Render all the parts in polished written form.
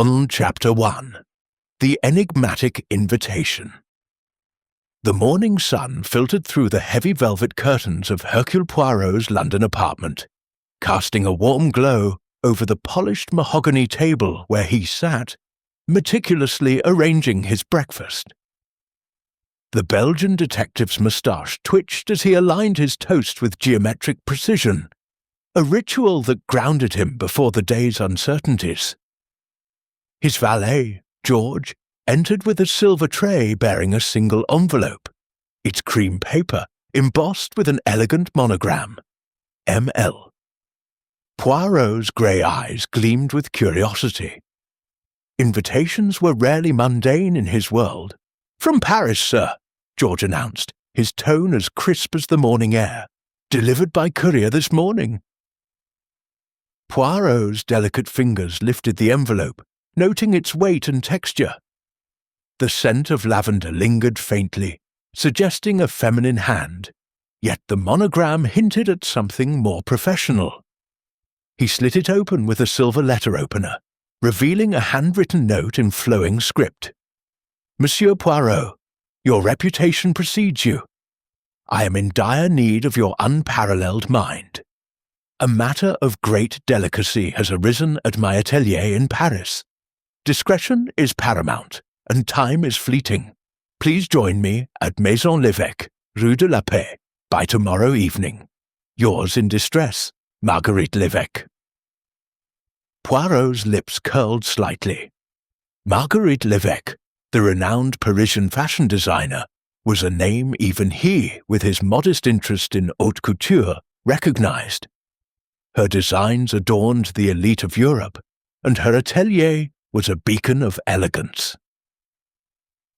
Chapter 1. The Enigmatic Invitation. The morning sun filtered through the heavy velvet curtains of Hercule Poirot's London apartment, casting a warm glow over the polished mahogany table where he sat, meticulously arranging his breakfast. The Belgian detective's moustache twitched as he aligned his toast with geometric precision, a ritual that grounded him before the day's uncertainties. His valet, George, entered with a silver tray bearing a single envelope, its cream paper embossed with an elegant monogram, M.L. Poirot's grey eyes gleamed with curiosity. Invitations were rarely mundane in his world. "From Paris, sir," George announced, his tone as crisp as the morning air. "Delivered by courier this morning." Poirot's delicate fingers lifted the envelope, noting its weight and texture. The scent of lavender lingered faintly, suggesting a feminine hand, yet the monogram hinted at something more professional. He slit it open with a silver letter opener, revealing a handwritten note in flowing script. "Monsieur Poirot, your reputation precedes you. I am in dire need of your unparalleled mind. A matter of great delicacy has arisen at my atelier in Paris. Discretion is paramount, and time is fleeting. Please join me at Maison l'Évêque, Rue de la Paix, by tomorrow evening. Yours in distress, Marguerite l'Évêque." Poirot's lips curled slightly. Marguerite l'Évêque, the renowned Parisian fashion designer, was a name even he, with his modest interest in haute couture, recognized. Her designs adorned the elite of Europe, and her atelier was a beacon of elegance.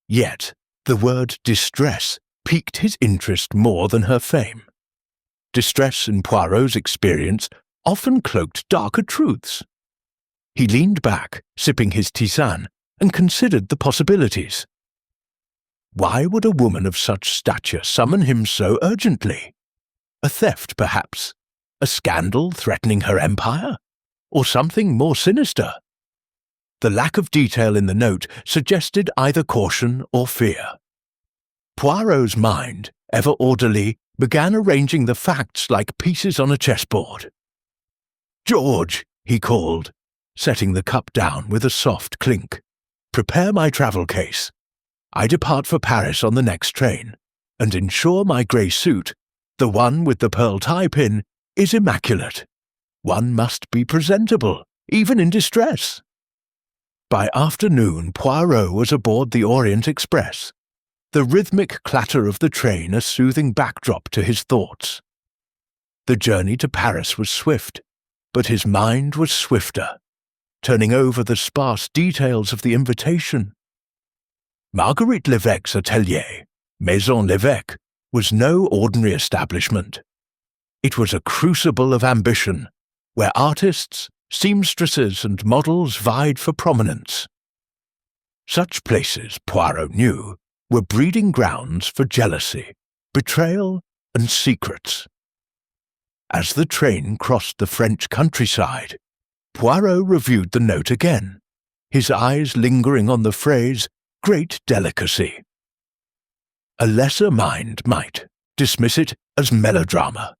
Yet, the word distress piqued his interest more than her fame. Distress, in Poirot's experience, often cloaked darker truths. He leaned back, sipping his tisane, and considered the possibilities. Why would a woman of such stature summon him so urgently? A theft, perhaps? A scandal threatening her empire? Or something more sinister? The lack of detail in the note suggested either caution or fear. Poirot's mind, ever orderly, began arranging the facts like pieces on a chessboard. "George," he called, setting the cup down with a soft clink, "prepare my travel case. I depart for Paris on the next train, and ensure my grey suit, the one with the pearl tie-pin, is immaculate. One must be presentable, even in distress." By afternoon, Poirot was aboard the Orient Express, the rhythmic clatter of the train a soothing backdrop to his thoughts. The journey to Paris was swift, but his mind was swifter, turning over the sparse details of the invitation. Marguerite l'Évêque's atelier, Maison l'Évêque, was no ordinary establishment. It was a crucible of ambition, where artists, seamstresses and models vied for prominence. Such places, Poirot knew, were breeding grounds for jealousy, betrayal, and secrets. As the train crossed the French countryside, Poirot reviewed the note again, his eyes lingering on the phrase, "great delicacy." A lesser mind might dismiss it as melodrama,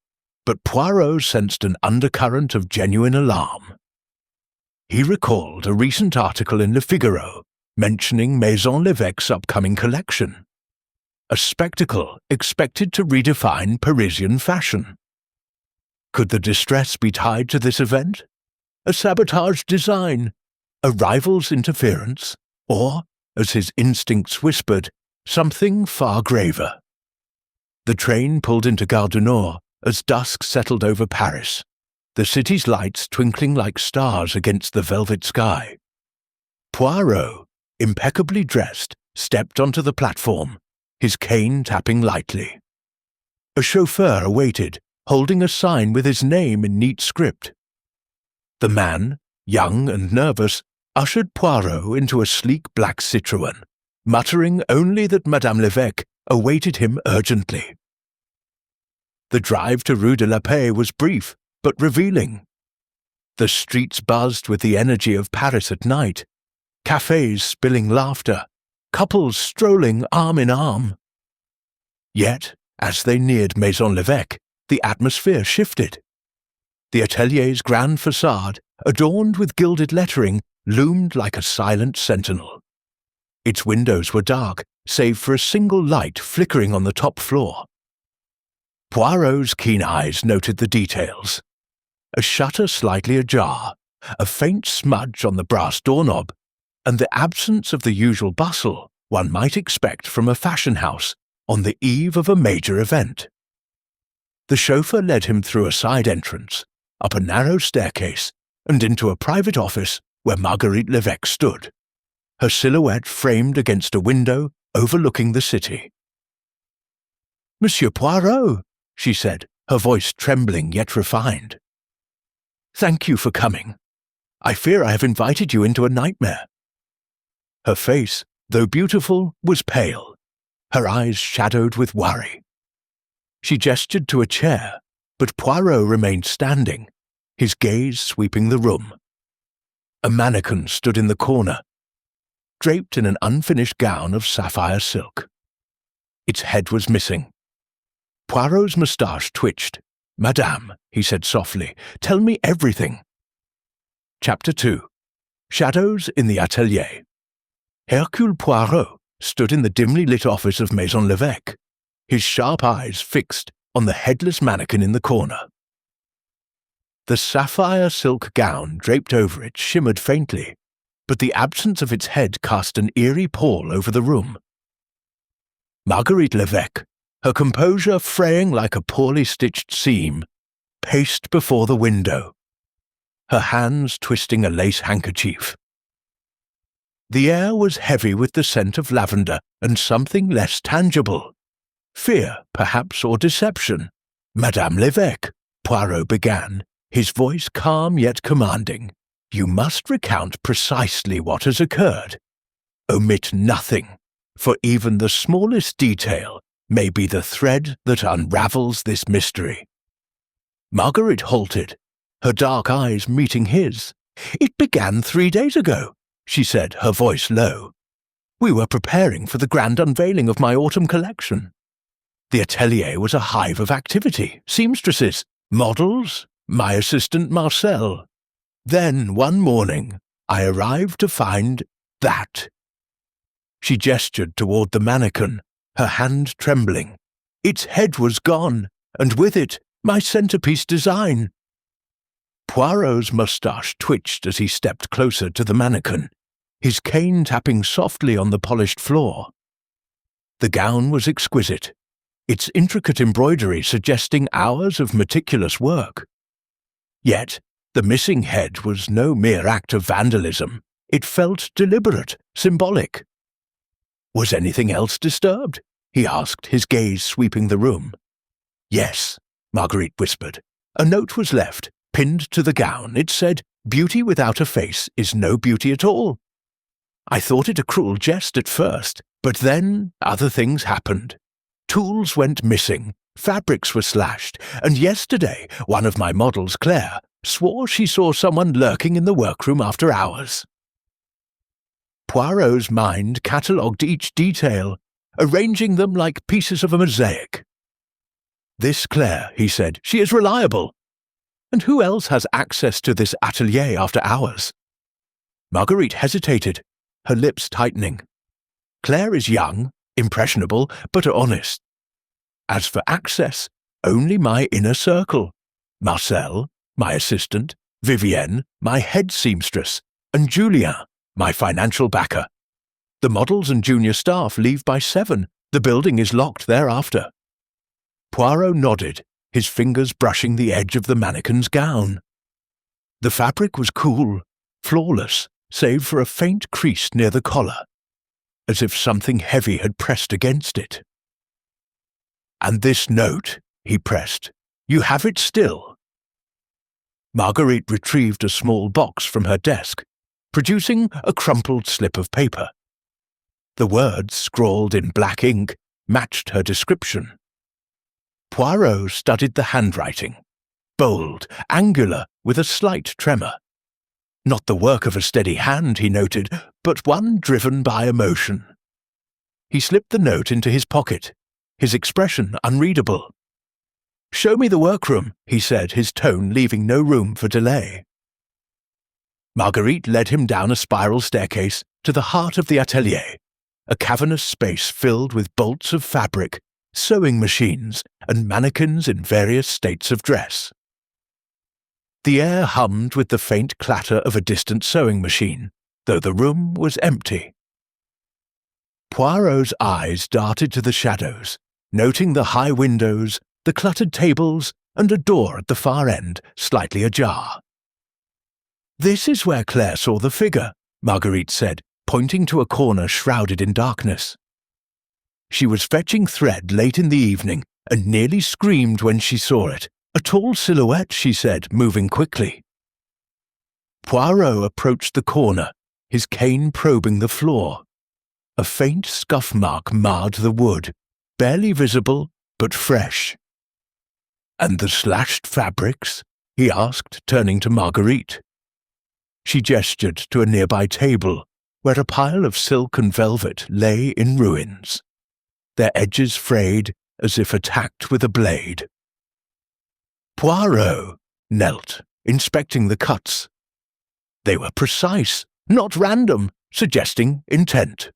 but Poirot sensed an undercurrent of genuine alarm. He recalled a recent article in Le Figaro mentioning Maison l'Évêque's upcoming collection, a spectacle expected to redefine Parisian fashion. Could the distress be tied to this event? A sabotaged design? A rival's interference? Or, as his instincts whispered, something far graver? The train pulled into Gare du Nord as dusk settled over Paris, the city's lights twinkling like stars against the velvet sky. Poirot, impeccably dressed, stepped onto the platform, his cane tapping lightly. A chauffeur awaited, holding a sign with his name in neat script. The man, young and nervous, ushered Poirot into a sleek black Citroën, muttering only that Madame l'Évêque awaited him urgently. The drive to Rue de la Paix was brief, but revealing. The streets buzzed with the energy of Paris at night, cafes spilling laughter, couples strolling arm in arm. Yet, as they neared Maison l'Evêque, the atmosphere shifted. The atelier's grand facade, adorned with gilded lettering, loomed like a silent sentinel. Its windows were dark, save for a single light flickering on the top floor. Poirot's keen eyes noted the details. A shutter slightly ajar, a faint smudge on the brass doorknob, and the absence of the usual bustle one might expect from a fashion house on the eve of a major event. The chauffeur led him through a side entrance, up a narrow staircase, and into a private office where Marguerite l'Evêque stood, her silhouette framed against a window overlooking the city. "Monsieur Poirot," she said, her voice trembling yet refined. "Thank you for coming. I fear I have invited you into a nightmare." Her face, though beautiful, was pale, her eyes shadowed with worry. She gestured to a chair, but Poirot remained standing, his gaze sweeping the room. A mannequin stood in the corner, draped in an unfinished gown of sapphire silk. Its head was missing. Poirot's moustache twitched. "Madame," he said softly, "tell me everything." Chapter 2. Shadows in the Atelier. Hercule Poirot stood in the dimly lit office of Maison l'Evêque, his sharp eyes fixed on the headless mannequin in the corner. The sapphire silk gown draped over it shimmered faintly, but the absence of its head cast an eerie pall over the room. Marguerite l'Evêque, her composure fraying like a poorly stitched seam, paced before the window, her hands twisting a lace handkerchief. The air was heavy with the scent of lavender and something less tangible. Fear, perhaps, or deception. "Madame l'Evêque," Poirot began, his voice calm yet commanding. "You must recount precisely what has occurred. Omit nothing, for even the smallest detail may be the thread that unravels this mystery." Marguerite halted, her dark eyes meeting his. "It began 3 days ago," she said, her voice low. "We were preparing for the grand unveiling of my autumn collection. The atelier was a hive of activity, seamstresses, models, my assistant Marcel. Then, one morning, I arrived to find that." She gestured toward the mannequin, her hand trembling. "Its head was gone, and with it, my centerpiece design." Poirot's moustache twitched as he stepped closer to the mannequin, his cane tapping softly on the polished floor. The gown was exquisite, its intricate embroidery suggesting hours of meticulous work. Yet, the missing head was no mere act of vandalism. It felt deliberate, symbolic. "Was anything else disturbed?" he asked, his gaze sweeping the room. "Yes," Marguerite whispered. "A note was left, pinned to the gown. It said, 'Beauty without a face is no beauty at all.' I thought it a cruel jest at first, but then other things happened. Tools went missing, fabrics were slashed, and yesterday one of my models, Claire, swore she saw someone lurking in the workroom after hours." Poirot's mind catalogued each detail, arranging them like pieces of a mosaic. "This Claire," he said, "she is reliable. And who else has access to this atelier after hours?" Marguerite hesitated, her lips tightening. "Claire is young, impressionable, but honest. As for access, only my inner circle. Marcel, my assistant, Vivienne, my head seamstress, and Julien, my financial backer. The models and junior staff leave by 7. The building is locked thereafter." Poirot nodded, his fingers brushing the edge of the mannequin's gown. The fabric was cool, flawless, save for a faint crease near the collar, as if something heavy had pressed against it. "And this note," he pressed, "you have it still?" Marguerite retrieved a small box from her desk, producing a crumpled slip of paper. The words, scrawled in black ink, matched her description. Poirot studied the handwriting, bold, angular, with a slight tremor. Not the work of a steady hand, he noted, but one driven by emotion. He slipped the note into his pocket, his expression unreadable. "Show me the workroom," he said, his tone leaving no room for delay. Marguerite led him down a spiral staircase to the heart of the atelier, a cavernous space filled with bolts of fabric, sewing machines, and mannequins in various states of dress. The air hummed with the faint clatter of a distant sewing machine, though the room was empty. Poirot's eyes darted to the shadows, noting the high windows, the cluttered tables, and a door at the far end, slightly ajar. "This is where Claire saw the figure," Marguerite said, pointing to a corner shrouded in darkness. She was fetching thread late in the evening and nearly screamed when she saw it. "A tall silhouette," she said, moving quickly. Poirot approached the corner, his cane probing the floor. A faint scuff mark marred the wood, barely visible but fresh. "And the slashed fabrics?" he asked, turning to Marguerite. She gestured to a nearby table, where a pile of silk and velvet lay in ruins, their edges frayed as if attacked with a blade. Poirot knelt, inspecting the cuts. They were precise, not random, suggesting intent.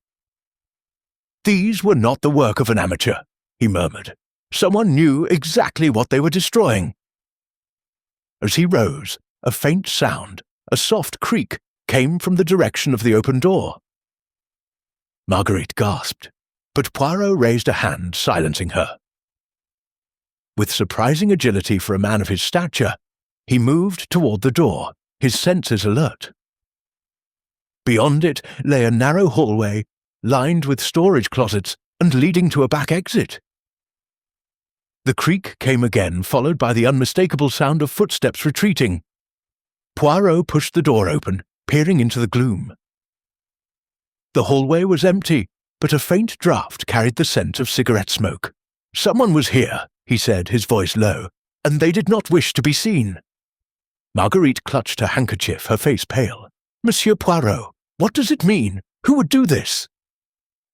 "These were not the work of an amateur," he murmured. "Someone knew exactly what they were destroying." As he rose, a faint sound, a soft creak, came from the direction of the open door. Marguerite gasped, but Poirot raised a hand, silencing her. With surprising agility for a man of his stature, he moved toward the door, his senses alert. Beyond it lay a narrow hallway, lined with storage closets and leading to a back exit. The creak came again, followed by the unmistakable sound of footsteps retreating. Poirot pushed the door open, peering into the gloom. The hallway was empty, but a faint draught carried the scent of cigarette smoke. "Someone was here," he said, his voice low, "and they did not wish to be seen." Marguerite clutched her handkerchief, her face pale. "Monsieur Poirot, what does it mean? Who would do this?"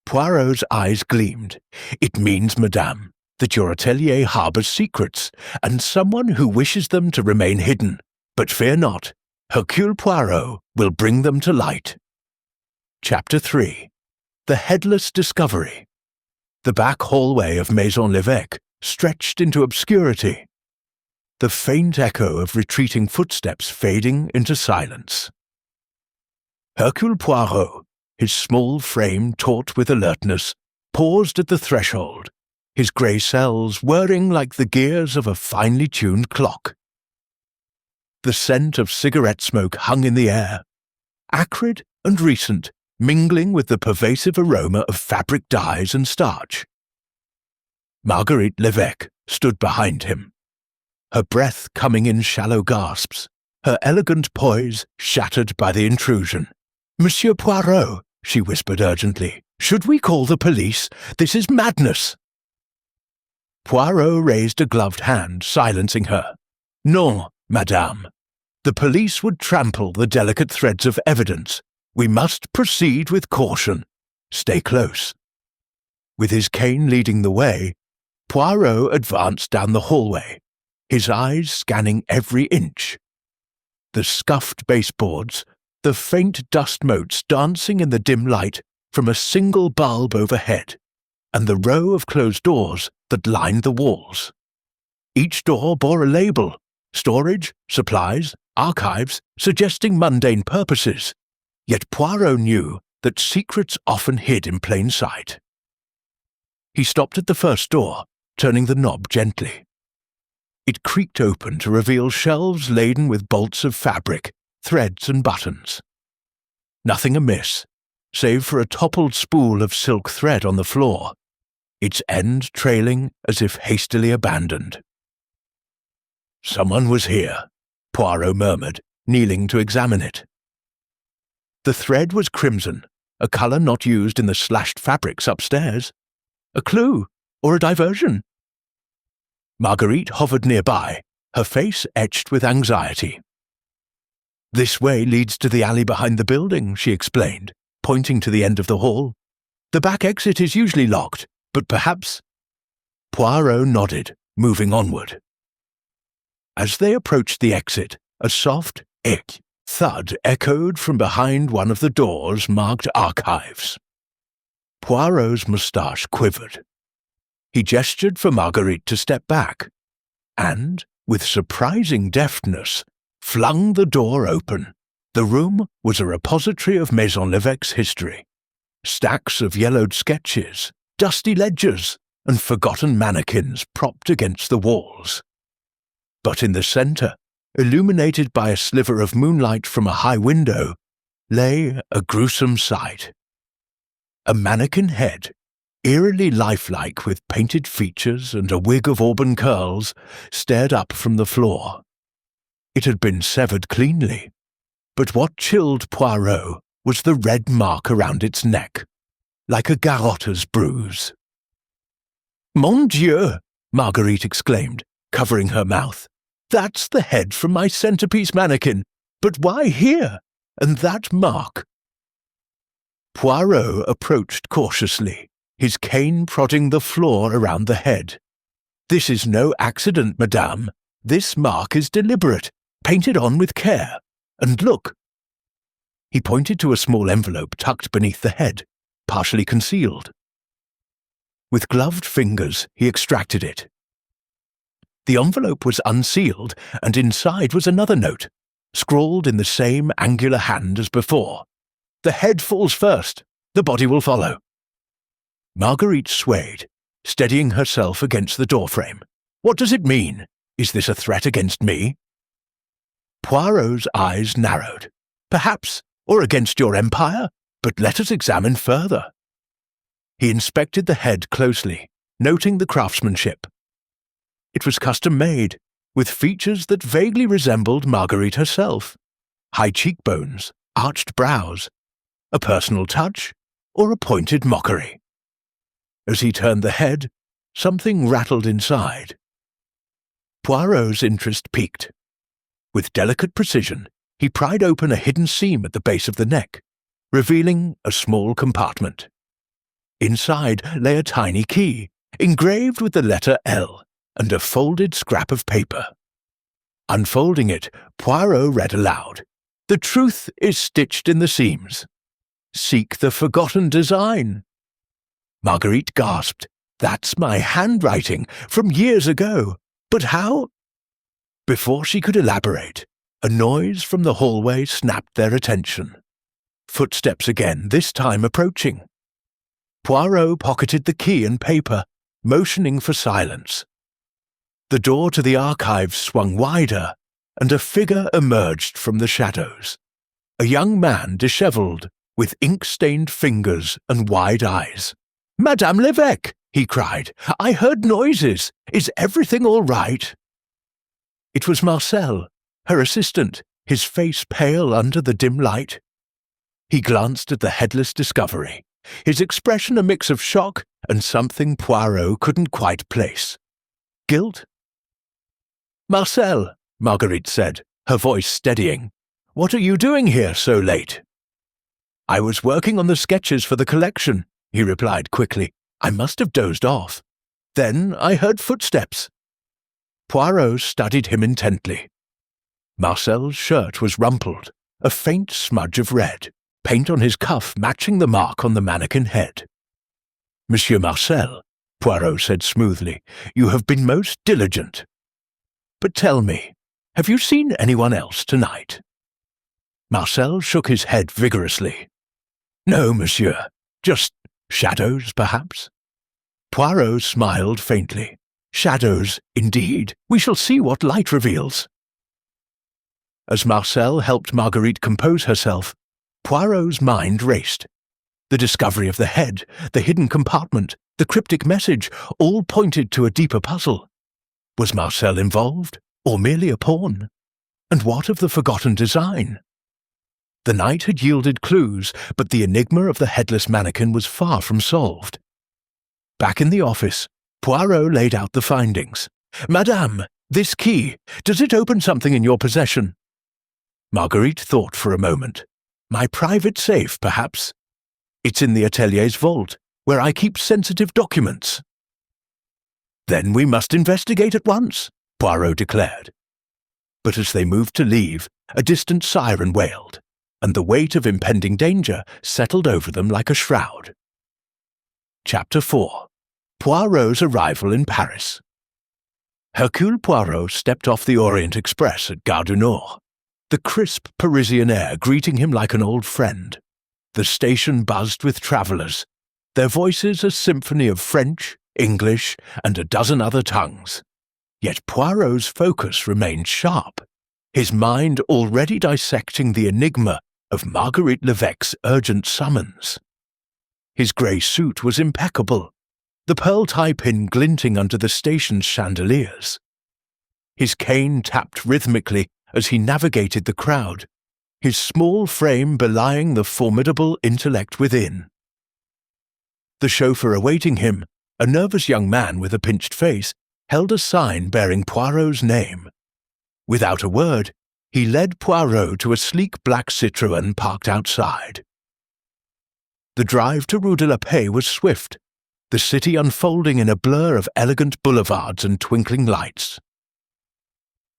Poirot's eyes gleamed. "It means, madame, that your atelier harbours secrets, and someone who wishes them to remain hidden. But fear not, Hercule Poirot will bring them to light." Chapter 3. The Headless Discovery. The back hallway of Maison l'Évêque stretched into obscurity, the faint echo of retreating footsteps fading into silence. Hercule Poirot, his small frame taut with alertness, paused at the threshold, his grey cells whirring like the gears of a finely tuned clock. The scent of cigarette smoke hung in the air, acrid and recent, mingling with the pervasive aroma of fabric dyes and starch. Marguerite l'Évêque stood behind him, her breath coming in shallow gasps, her elegant poise shattered by the intrusion. "Monsieur Poirot," she whispered urgently, "should we call the police? This is madness." Poirot raised a gloved hand, silencing her. "Non, madame. The police would trample the delicate threads of evidence. We must proceed with caution. Stay close." With his cane leading the way, Poirot advanced down the hallway, his eyes scanning every inch. The scuffed baseboards, the faint dust motes dancing in the dim light from a single bulb overhead, and the row of closed doors that lined the walls. Each door bore a label: storage, supplies, archives, suggesting mundane purposes. Yet Poirot knew that secrets often hid in plain sight. He stopped at the first door, turning the knob gently. It creaked open to reveal shelves laden with bolts of fabric, threads and buttons. Nothing amiss, save for a toppled spool of silk thread on the floor, its end trailing as if hastily abandoned. "Someone was here," Poirot murmured, kneeling to examine it. The thread was crimson, a colour not used in the slashed fabrics upstairs. A clue, or a diversion? Marguerite hovered nearby, her face etched with anxiety. "This way leads to the alley behind the building," she explained, pointing to the end of the hall. "The back exit is usually locked, but perhaps—" Poirot nodded, moving onward. As they approached the exit, a soft thud echoed from behind one of the doors marked Archives. Poirot's moustache quivered. He gestured for Marguerite to step back, and, with surprising deftness, flung the door open. The room was a repository of Maison Lévesque's history. Stacks of yellowed sketches, dusty ledgers, and forgotten mannequins propped against the walls. But in the centre, illuminated by a sliver of moonlight from a high window, lay a gruesome sight. A mannequin head, eerily lifelike with painted features and a wig of auburn curls, stared up from the floor. It had been severed cleanly, but what chilled Poirot was the red mark around its neck, like a garroter's bruise. "Mon Dieu!" Marguerite exclaimed, covering her mouth. "That's the head from my centerpiece mannequin, but why here? And that mark?" Poirot approached cautiously, his cane prodding the floor around the head. "This is no accident, madame. This mark is deliberate, painted on with care. And look." He pointed to a small envelope tucked beneath the head, partially concealed. With gloved fingers, he extracted it. The envelope was unsealed, and inside was another note, scrawled in the same angular hand as before. "The head falls first. The body will follow." Marguerite swayed, steadying herself against the doorframe. "What does it mean? Is this a threat against me?" Poirot's eyes narrowed. "Perhaps, or against your empire, but let us examine further." He inspected the head closely, noting the craftsmanship. It was custom-made, with features that vaguely resembled Marguerite herself. High cheekbones, arched brows, a personal touch, or a pointed mockery. As he turned the head, something rattled inside. Poirot's interest piqued. With delicate precision, he pried open a hidden seam at the base of the neck, revealing a small compartment. Inside lay a tiny key, engraved with the letter L, and a folded scrap of paper. Unfolding it, Poirot read aloud, "The truth is stitched in the seams. Seek the forgotten design." Marguerite gasped. "That's my handwriting from years ago. But how?" Before she could elaborate, a noise from the hallway snapped their attention. Footsteps again, this time approaching. Poirot pocketed the key and paper, motioning for silence. The door to the archives swung wider, and a figure emerged from the shadows. A young man dishevelled, with ink-stained fingers and wide eyes. "Madame Lévesque!" he cried. "I heard noises. Is everything all right?" It was Marcel, her assistant, his face pale under the dim light. He glanced at the headless discovery, his expression a mix of shock and something Poirot couldn't quite place. Guilt? "Marcel," Marguerite said, her voice steadying. "What are you doing here so late?" "I was working on the sketches for the collection," he replied quickly. "I must have dozed off. Then I heard footsteps." Poirot studied him intently. Marcel's shirt was rumpled, a faint smudge of red, paint on his cuff matching the mark on the mannequin head. "Monsieur Marcel," Poirot said smoothly, "you have been most diligent. But tell me, have you seen anyone else tonight?" Marcel shook his head vigorously. "No, monsieur. Just shadows, perhaps?" Poirot smiled faintly. "Shadows, indeed. We shall see what light reveals." As Marcel helped Marguerite compose herself, Poirot's mind raced. The discovery of the head, the hidden compartment, the cryptic message, all pointed to a deeper puzzle. Was Marcel involved, or merely a pawn? And what of the forgotten design? The night had yielded clues, but the enigma of the headless mannequin was far from solved. Back in the office, Poirot laid out the findings. "Madame, this key, does it open something in your possession?" Marguerite thought for a moment. My private safe, perhaps? It's in the atelier's vault, where I keep sensitive documents. Then we must investigate at once, Poirot declared. But as they moved to leave, a distant siren wailed, and the weight of impending danger settled over them like a shroud. Chapter 4. Poirot's arrival in Paris. Hercule Poirot stepped off the Orient Express at Gare du Nord, the crisp Parisian air greeting him like an old friend. The station buzzed with travellers, their voices a symphony of French, English, and a dozen other tongues. Yet Poirot's focus remained sharp, his mind already dissecting the enigma of Marguerite Levesque's urgent summons. His grey suit was impeccable, the pearl tie-pin glinting under the station's chandeliers. His cane tapped rhythmically as he navigated the crowd, his small frame belying the formidable intellect within. The chauffeur awaiting him, a nervous young man with a pinched face, held a sign bearing Poirot's name. Without a word, he led Poirot to a sleek black Citroën parked outside. The drive to Rue de la Paix was swift, the city unfolding in a blur of elegant boulevards and twinkling lights.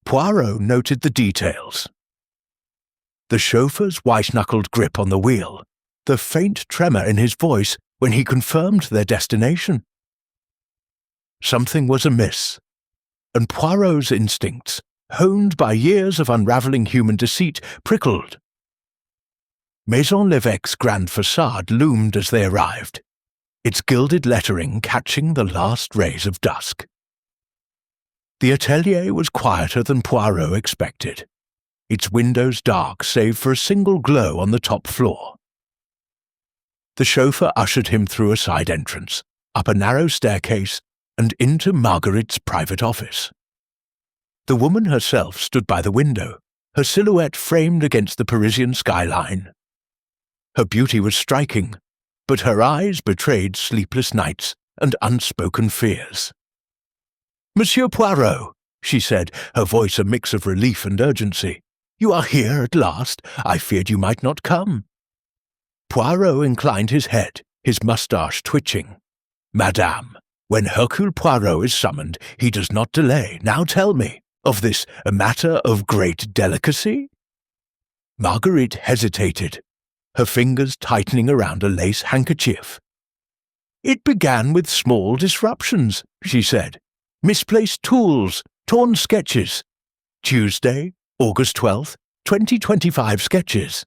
Poirot noted the details. The chauffeur's white-knuckled grip on the wheel, the faint tremor in his voice when he confirmed their destination. Something was amiss, and Poirot's instincts, honed by years of unravelling human deceit, prickled. Maison Levesque's grand façade loomed as they arrived, its gilded lettering catching the last rays of dusk. The atelier was quieter than Poirot expected, its windows dark save for a single glow on the top floor. The chauffeur ushered him through a side entrance, up a narrow staircase, and into Marguerite's private office. The woman herself stood by the window, her silhouette framed against the Parisian skyline. Her beauty was striking, but her eyes betrayed sleepless nights and unspoken fears. "Monsieur Poirot," she said, her voice a mix of relief and urgency, "you are here at last. I feared you might not come." Poirot inclined his head, his moustache twitching. "Madame, when Hercule Poirot is summoned, he does not delay. Now tell me, of this a matter of great delicacy?" Marguerite hesitated, her fingers tightening around a lace handkerchief. "It began with small disruptions," she said. "Misplaced tools, torn sketches. Tuesday, August 12th, 2025 sketches.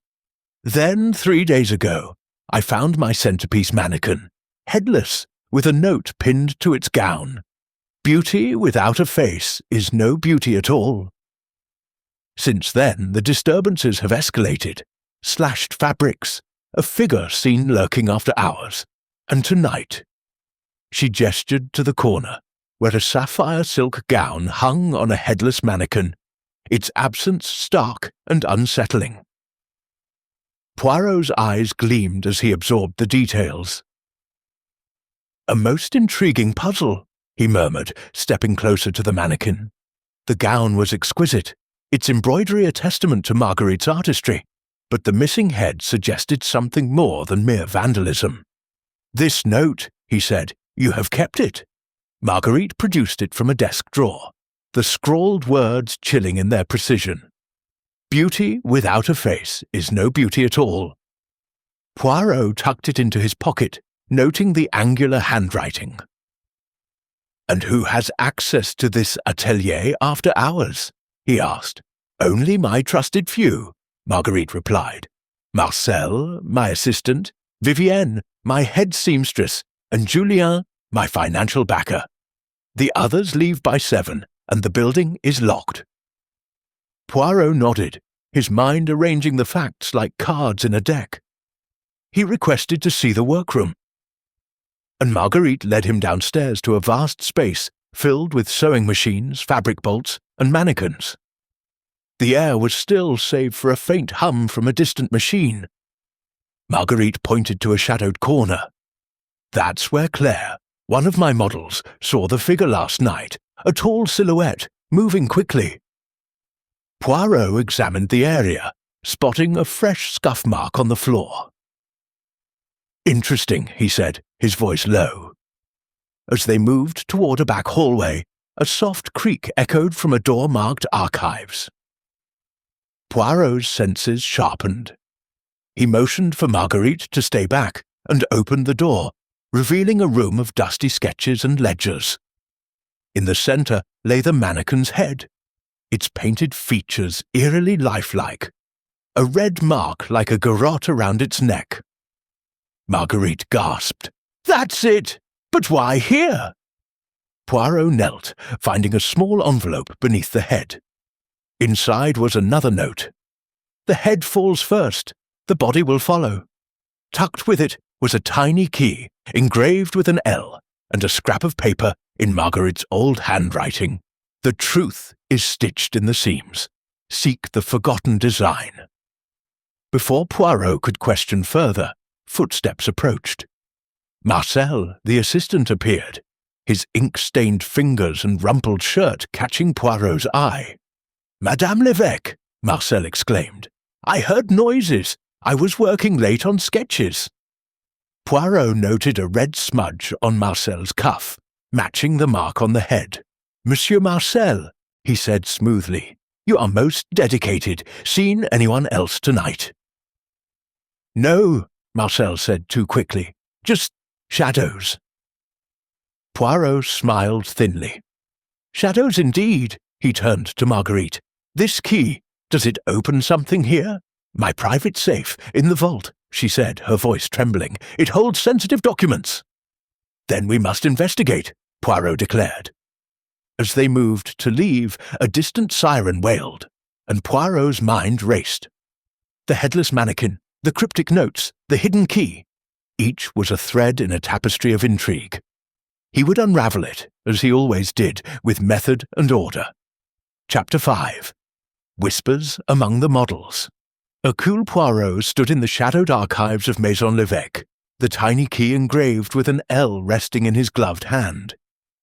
Then, 3 days ago, I found my centerpiece mannequin, headless, with a note pinned to its gown. Beauty without a face is no beauty at all. Since then, the disturbances have escalated. Slashed fabrics, a figure seen lurking after hours, and tonight." She gestured to the corner, where a sapphire silk gown hung on a headless mannequin, its absence stark and unsettling. Poirot's eyes gleamed as he absorbed the details. "A most intriguing puzzle," he murmured, stepping closer to the mannequin. The gown was exquisite, its embroidery a testament to Marguerite's artistry, but the missing head suggested something more than mere vandalism. "This note," he said, "you have kept it." Marguerite produced it from a desk drawer, the scrawled words chilling in their precision. "Beauty without a face is no beauty at all." Poirot tucked it into his pocket, noting the angular handwriting. "And who has access to this atelier after hours?" he asked. "Only my trusted few," Marguerite replied. "Marcel, my assistant, Vivienne, my head seamstress, and Julien, my financial backer. The others leave by 7, and the building is locked." Poirot nodded, his mind arranging the facts like cards in a deck. He requested to see the workroom, and Marguerite led him downstairs to a vast space filled with sewing machines, fabric bolts, and mannequins. The air was still save for a faint hum from a distant machine. Marguerite pointed to a shadowed corner. "That's where Claire, one of my models, saw the figure last night, a tall silhouette, moving quickly." Poirot examined the area, spotting a fresh scuff mark on the floor. "Interesting," he said, his voice low. As they moved toward a back hallway, a soft creak echoed from a door marked Archives. Poirot's senses sharpened. He motioned for Marguerite to stay back and opened the door, revealing a room of dusty sketches and ledgers. In the center lay the mannequin's head, its painted features eerily lifelike, a red mark like a garrote around its neck. Marguerite gasped. "That's it! But why here?" Poirot knelt, finding a small envelope beneath the head. Inside was another note. "The head falls first, the body will follow." Tucked with it was a tiny key, engraved with an L, and a scrap of paper in Marguerite's old handwriting. "The truth is stitched in the seams. Seek the forgotten design." Before Poirot could question further, footsteps approached. Marcel, the assistant, appeared, his ink-stained fingers and rumpled shirt catching Poirot's eye. "Madame l'Évêque!" Marcel exclaimed. "I heard noises. I was working late on sketches." Poirot noted a red smudge on Marcel's cuff, matching the mark on the head. "Monsieur Marcel," he said smoothly, "you are most dedicated. Seen anyone else tonight?" "No," Marcel said too quickly. "Just shadows." Poirot smiled thinly. "Shadows indeed," he turned to Marguerite. "This key, does it open something here?" "My private safe, in the vault," she said, her voice trembling. "It holds sensitive documents." "Then we must investigate," Poirot declared. As they moved to leave, a distant siren wailed, and Poirot's mind raced. The headless mannequin, the cryptic notes, the hidden key. Each was a thread in a tapestry of intrigue. He would unravel it, as he always did, with method and order. Chapter 5. Whispers Among the Models. Hercule Poirot stood in the shadowed archives of Maison l'Évêque, the tiny key engraved with an L resting in his gloved hand.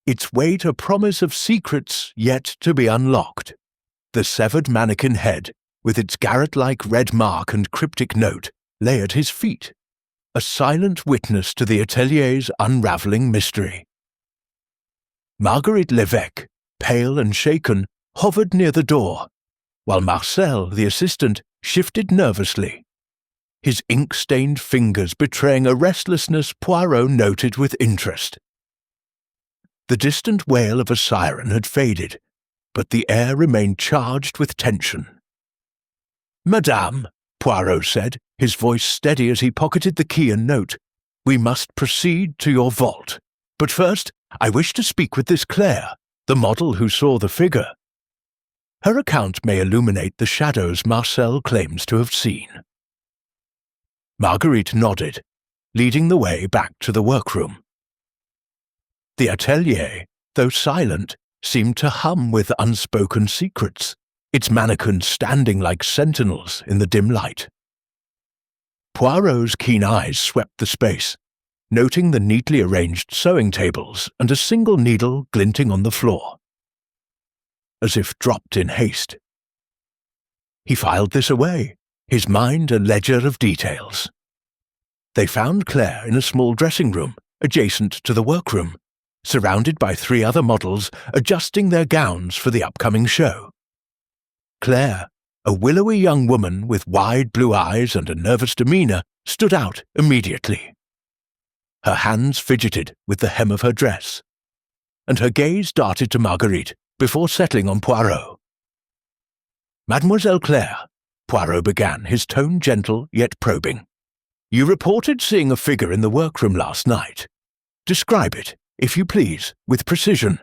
Its weight a promise of secrets yet to be unlocked. The severed mannequin head, with its garrote-like red mark and cryptic note, lay at his feet, a silent witness to the atelier's unravelling mystery. Marguerite l'Évêque, pale and shaken, hovered near the door, while Marcel, the assistant, shifted nervously, his ink-stained fingers betraying a restlessness Poirot noted with interest. The distant wail of a siren had faded, but the air remained charged with tension. "Madame," Poirot said, his voice steady as he pocketed the key and note, "we must proceed to your vault. But first, I wish to speak with this Claire, the model who saw the figure. Her account may illuminate the shadows Marcel claims to have seen." Marguerite nodded, leading the way back to the workroom. The atelier, though silent, seemed to hum with unspoken secrets, its mannequins standing like sentinels in the dim light. Poirot's keen eyes swept the space, noting the neatly arranged sewing tables and a single needle glinting on the floor, as if dropped in haste. He filed this away, his mind a ledger of details. They found Claire in a small dressing room adjacent to the workroom, surrounded by 3 other models adjusting their gowns for the upcoming show. Claire, a willowy young woman with wide blue eyes and a nervous demeanour, stood out immediately. Her hands fidgeted with the hem of her dress, and her gaze darted to Marguerite before settling on Poirot. "Mademoiselle Claire," Poirot began, his tone gentle yet probing. "You reported seeing a figure in the workroom last night. Describe it, if you please, with precision."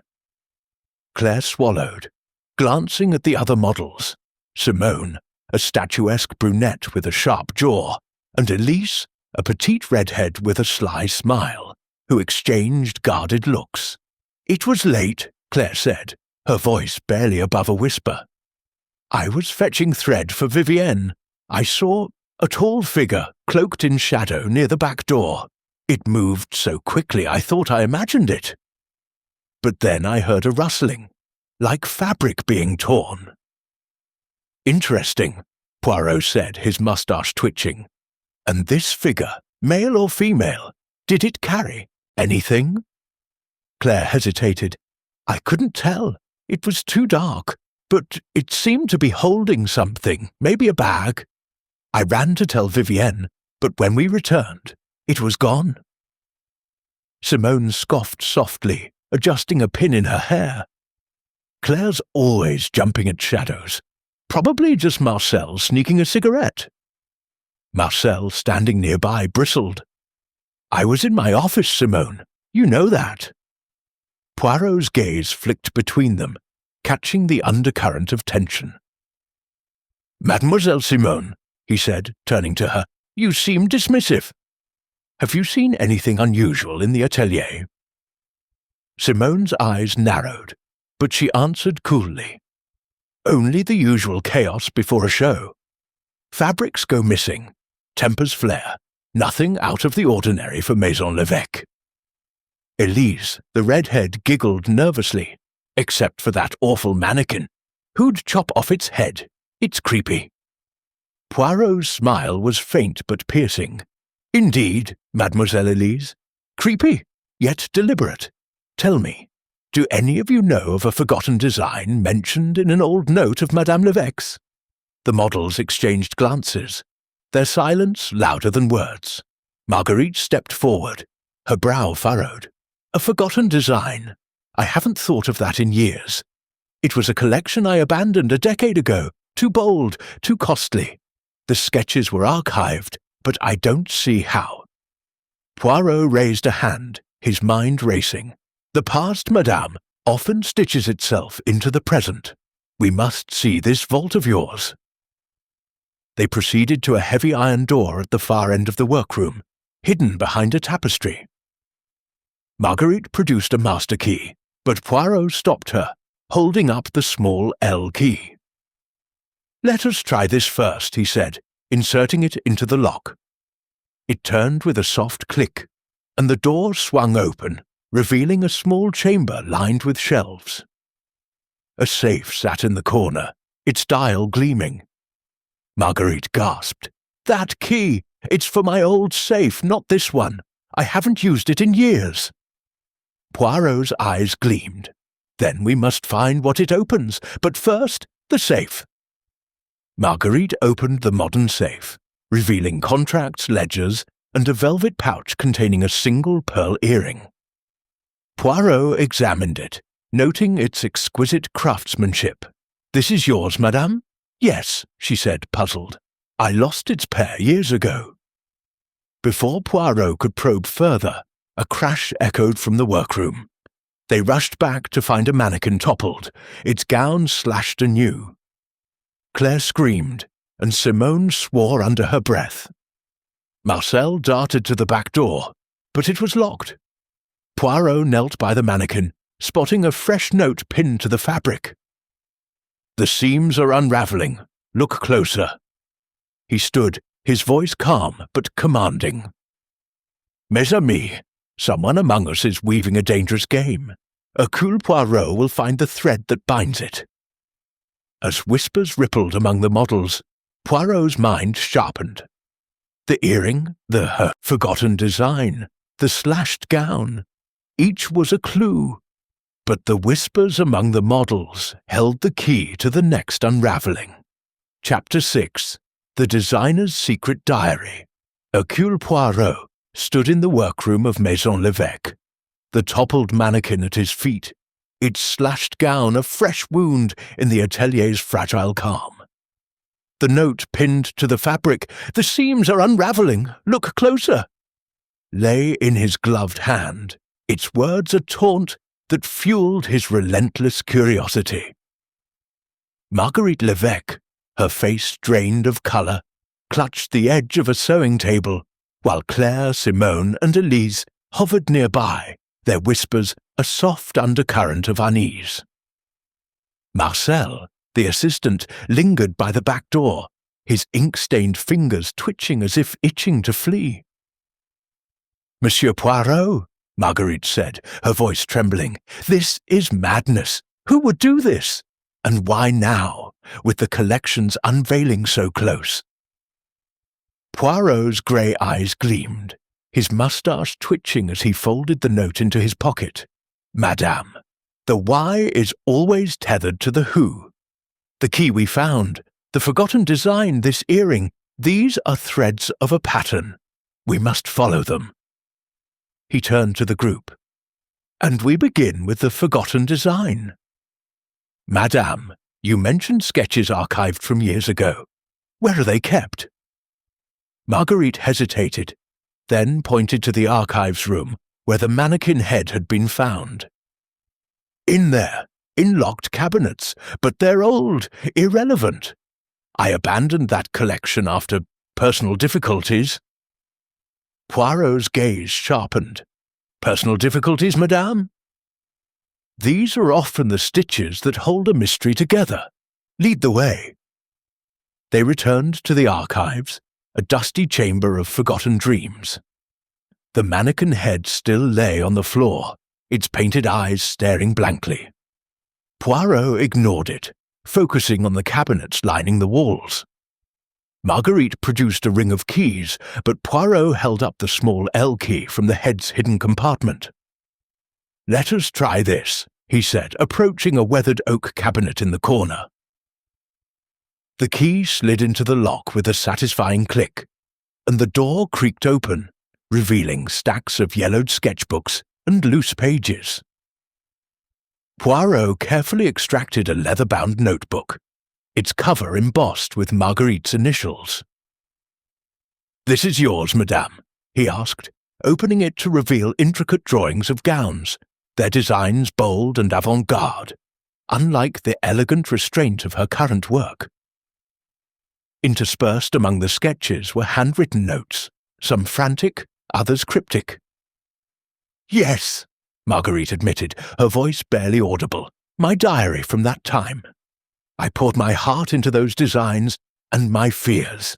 Claire swallowed, glancing at the other models. Simone, a statuesque brunette with a sharp jaw, and Elise, a petite redhead with a sly smile, who exchanged guarded looks. "It was late," Claire said, her voice barely above a whisper. "I was fetching thread for Vivienne. I saw a tall figure cloaked in shadow near the back door. It moved so quickly I thought I imagined it. But then I heard a rustling, like fabric being torn." "Interesting," Poirot said, his moustache twitching. And this figure, male or female, did it carry anything? Claire hesitated. I couldn't tell. It was too dark, but it seemed to be holding something, maybe a bag. I ran to tell Vivienne, but when we returned, it was gone. Simone scoffed softly, adjusting a pin in her hair. Claire's always jumping at shadows. Probably just Marcel sneaking a cigarette. Marcel, standing nearby, bristled. I was in my office, Simone. You know that. Poirot's gaze flicked between them, catching the undercurrent of tension. Mademoiselle Simone, he said, turning to her, you seem dismissive. Have you seen anything unusual in the atelier? Simone's eyes narrowed, but she answered coolly. Only the usual chaos before a show. Fabrics go missing, tempers flare, nothing out of the ordinary for Maison l'Evêque. Elise, the redhead, giggled nervously, except for that awful mannequin. Who'd chop off its head? It's creepy. Poirot's smile was faint but piercing. Indeed, Mademoiselle Elise. Creepy, yet deliberate. Tell me, do any of you know of a forgotten design mentioned in an old note of Madame l'Evêque's? The models exchanged glances, their silence louder than words. Marguerite stepped forward, her brow furrowed. A forgotten design. I haven't thought of that in years. It was a collection I abandoned a decade ago. Too bold, too costly. The sketches were archived, but I don't see how. Poirot raised a hand, his mind racing. The past, madame, often stitches itself into the present. We must see this vault of yours. They proceeded to a heavy iron door at the far end of the workroom, hidden behind a tapestry. Marguerite produced a master key, but Poirot stopped her, holding up the small L key. Let us try this first, he said, inserting it into the lock. It turned with a soft click, and the door swung open, revealing a small chamber lined with shelves. A safe sat in the corner, its dial gleaming. Marguerite gasped. That key! It's for my old safe, not this one. I haven't used it in years. Poirot's eyes gleamed. Then we must find what it opens, but first, the safe. Marguerite opened the modern safe, revealing contracts, ledgers, and a velvet pouch containing a single pearl earring. Poirot examined it, noting its exquisite craftsmanship. This is yours, madame? Yes, she said, puzzled. I lost its pair years ago. Before Poirot could probe further, a crash echoed from the workroom. They rushed back to find a mannequin toppled, its gown slashed anew. Claire screamed, and Simone swore under her breath. Marcel darted to the back door, but it was locked. Poirot knelt by the mannequin, spotting a fresh note pinned to the fabric. The seams are unraveling. Look closer. He stood, his voice calm but commanding. Mes amis, someone among us is weaving a dangerous game. Hercule Poirot will find the thread that binds it. As whispers rippled among the models, Poirot's mind sharpened. The earring, the forgotten design, the slashed gown, each was a clue. But the whispers among the models held the key to the next unraveling. Chapter 6. The Designer's Secret Diary. Hercule Poirot stood in the workroom of Maison l'Evêque, the toppled mannequin at his feet, its slashed gown a fresh wound in the atelier's fragile calm. The note pinned to the fabric, the seams are unraveling, look closer, lay in his gloved hand, its words a taunt that fueled his relentless curiosity. Marguerite l'Evêque, her face drained of colour, clutched the edge of a sewing table, while Claire, Simone, and Elise hovered nearby, their whispers a soft undercurrent of unease. Marcel, the assistant, lingered by the back door, his ink-stained fingers twitching as if itching to flee. Monsieur Poirot, Marguerite said, her voice trembling, this is madness. Who would do this? And why now, with the collection's unveiling so close? Poirot's grey eyes gleamed, his moustache twitching as he folded the note into his pocket. Madame, the why is always tethered to the who. The key we found, the forgotten design, this earring, these are threads of a pattern. We must follow them. He turned to the group. And we begin with the forgotten design. Madame, you mentioned sketches archived from years ago. Where are they kept? Marguerite hesitated, then pointed to the archives room where the mannequin head had been found. In there, in locked cabinets, but they're old, irrelevant. I abandoned that collection after personal difficulties. Poirot's gaze sharpened. Personal difficulties, madame? These are often the stitches that hold a mystery together. Lead the way. They returned to the archives, a dusty chamber of forgotten dreams. The mannequin head still lay on the floor, its painted eyes staring blankly. Poirot ignored it, focusing on the cabinets lining the walls. Marguerite produced a ring of keys, but Poirot held up the small L key from the head's hidden compartment. "Let us try this," he said, approaching a weathered oak cabinet in the corner. The key slid into the lock with a satisfying click, and the door creaked open, revealing stacks of yellowed sketchbooks and loose pages. Poirot carefully extracted a leather-bound notebook, its cover embossed with Marguerite's initials. "This is yours, madame," he asked, opening it to reveal intricate drawings of gowns, their designs bold and avant-garde, unlike the elegant restraint of her current work. Interspersed among the sketches were handwritten notes, some frantic, others cryptic. "Yes," Marguerite admitted, her voice barely audible, "my diary from that time. I poured my heart into those designs and my fears."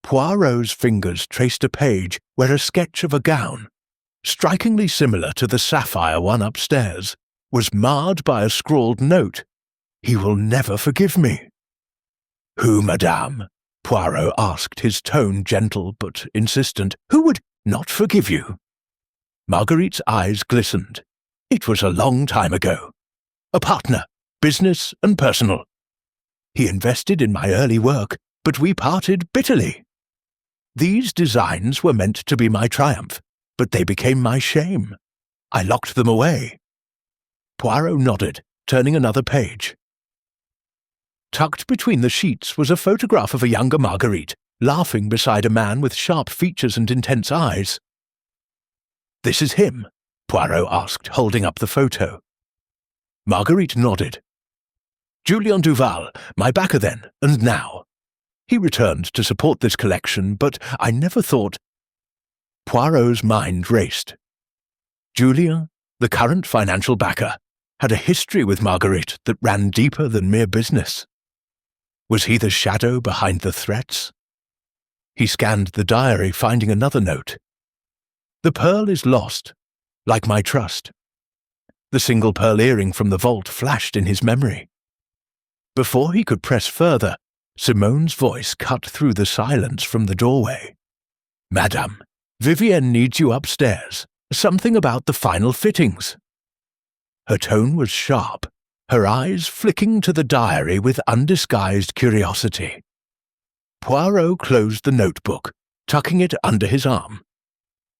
Poirot's fingers traced a page where a sketch of a gown, strikingly similar to the sapphire one upstairs, was marred by a scrawled note. "He will never forgive me." "Who, madame?" Poirot asked, his tone gentle but insistent. "Who would not forgive you?" Marguerite's eyes glistened. "It was a long time ago. A partner, business and personal. He invested in my early work, but we parted bitterly. These designs were meant to be my triumph, but they became my shame. I locked them away." Poirot nodded, turning another page. Tucked between the sheets was a photograph of a younger Marguerite, laughing beside a man with sharp features and intense eyes. "This is him?" Poirot asked, holding up the photo. Marguerite nodded. "Julien Duval, my backer then, and now. He returned to support this collection, but I never thought—" Poirot's mind raced. Julien, the current financial backer, had a history with Marguerite that ran deeper than mere business. Was he the shadow behind the threats? He scanned the diary, finding another note. "The pearl is lost, like my trust." The single pearl earring from the vault flashed in his memory. Before he could press further, Simone's voice cut through the silence from the doorway. "Madame, Vivienne needs you upstairs. Something about the final fittings." Her tone was sharp, her eyes flicking to the diary with undisguised curiosity. Poirot closed the notebook, tucking it under his arm.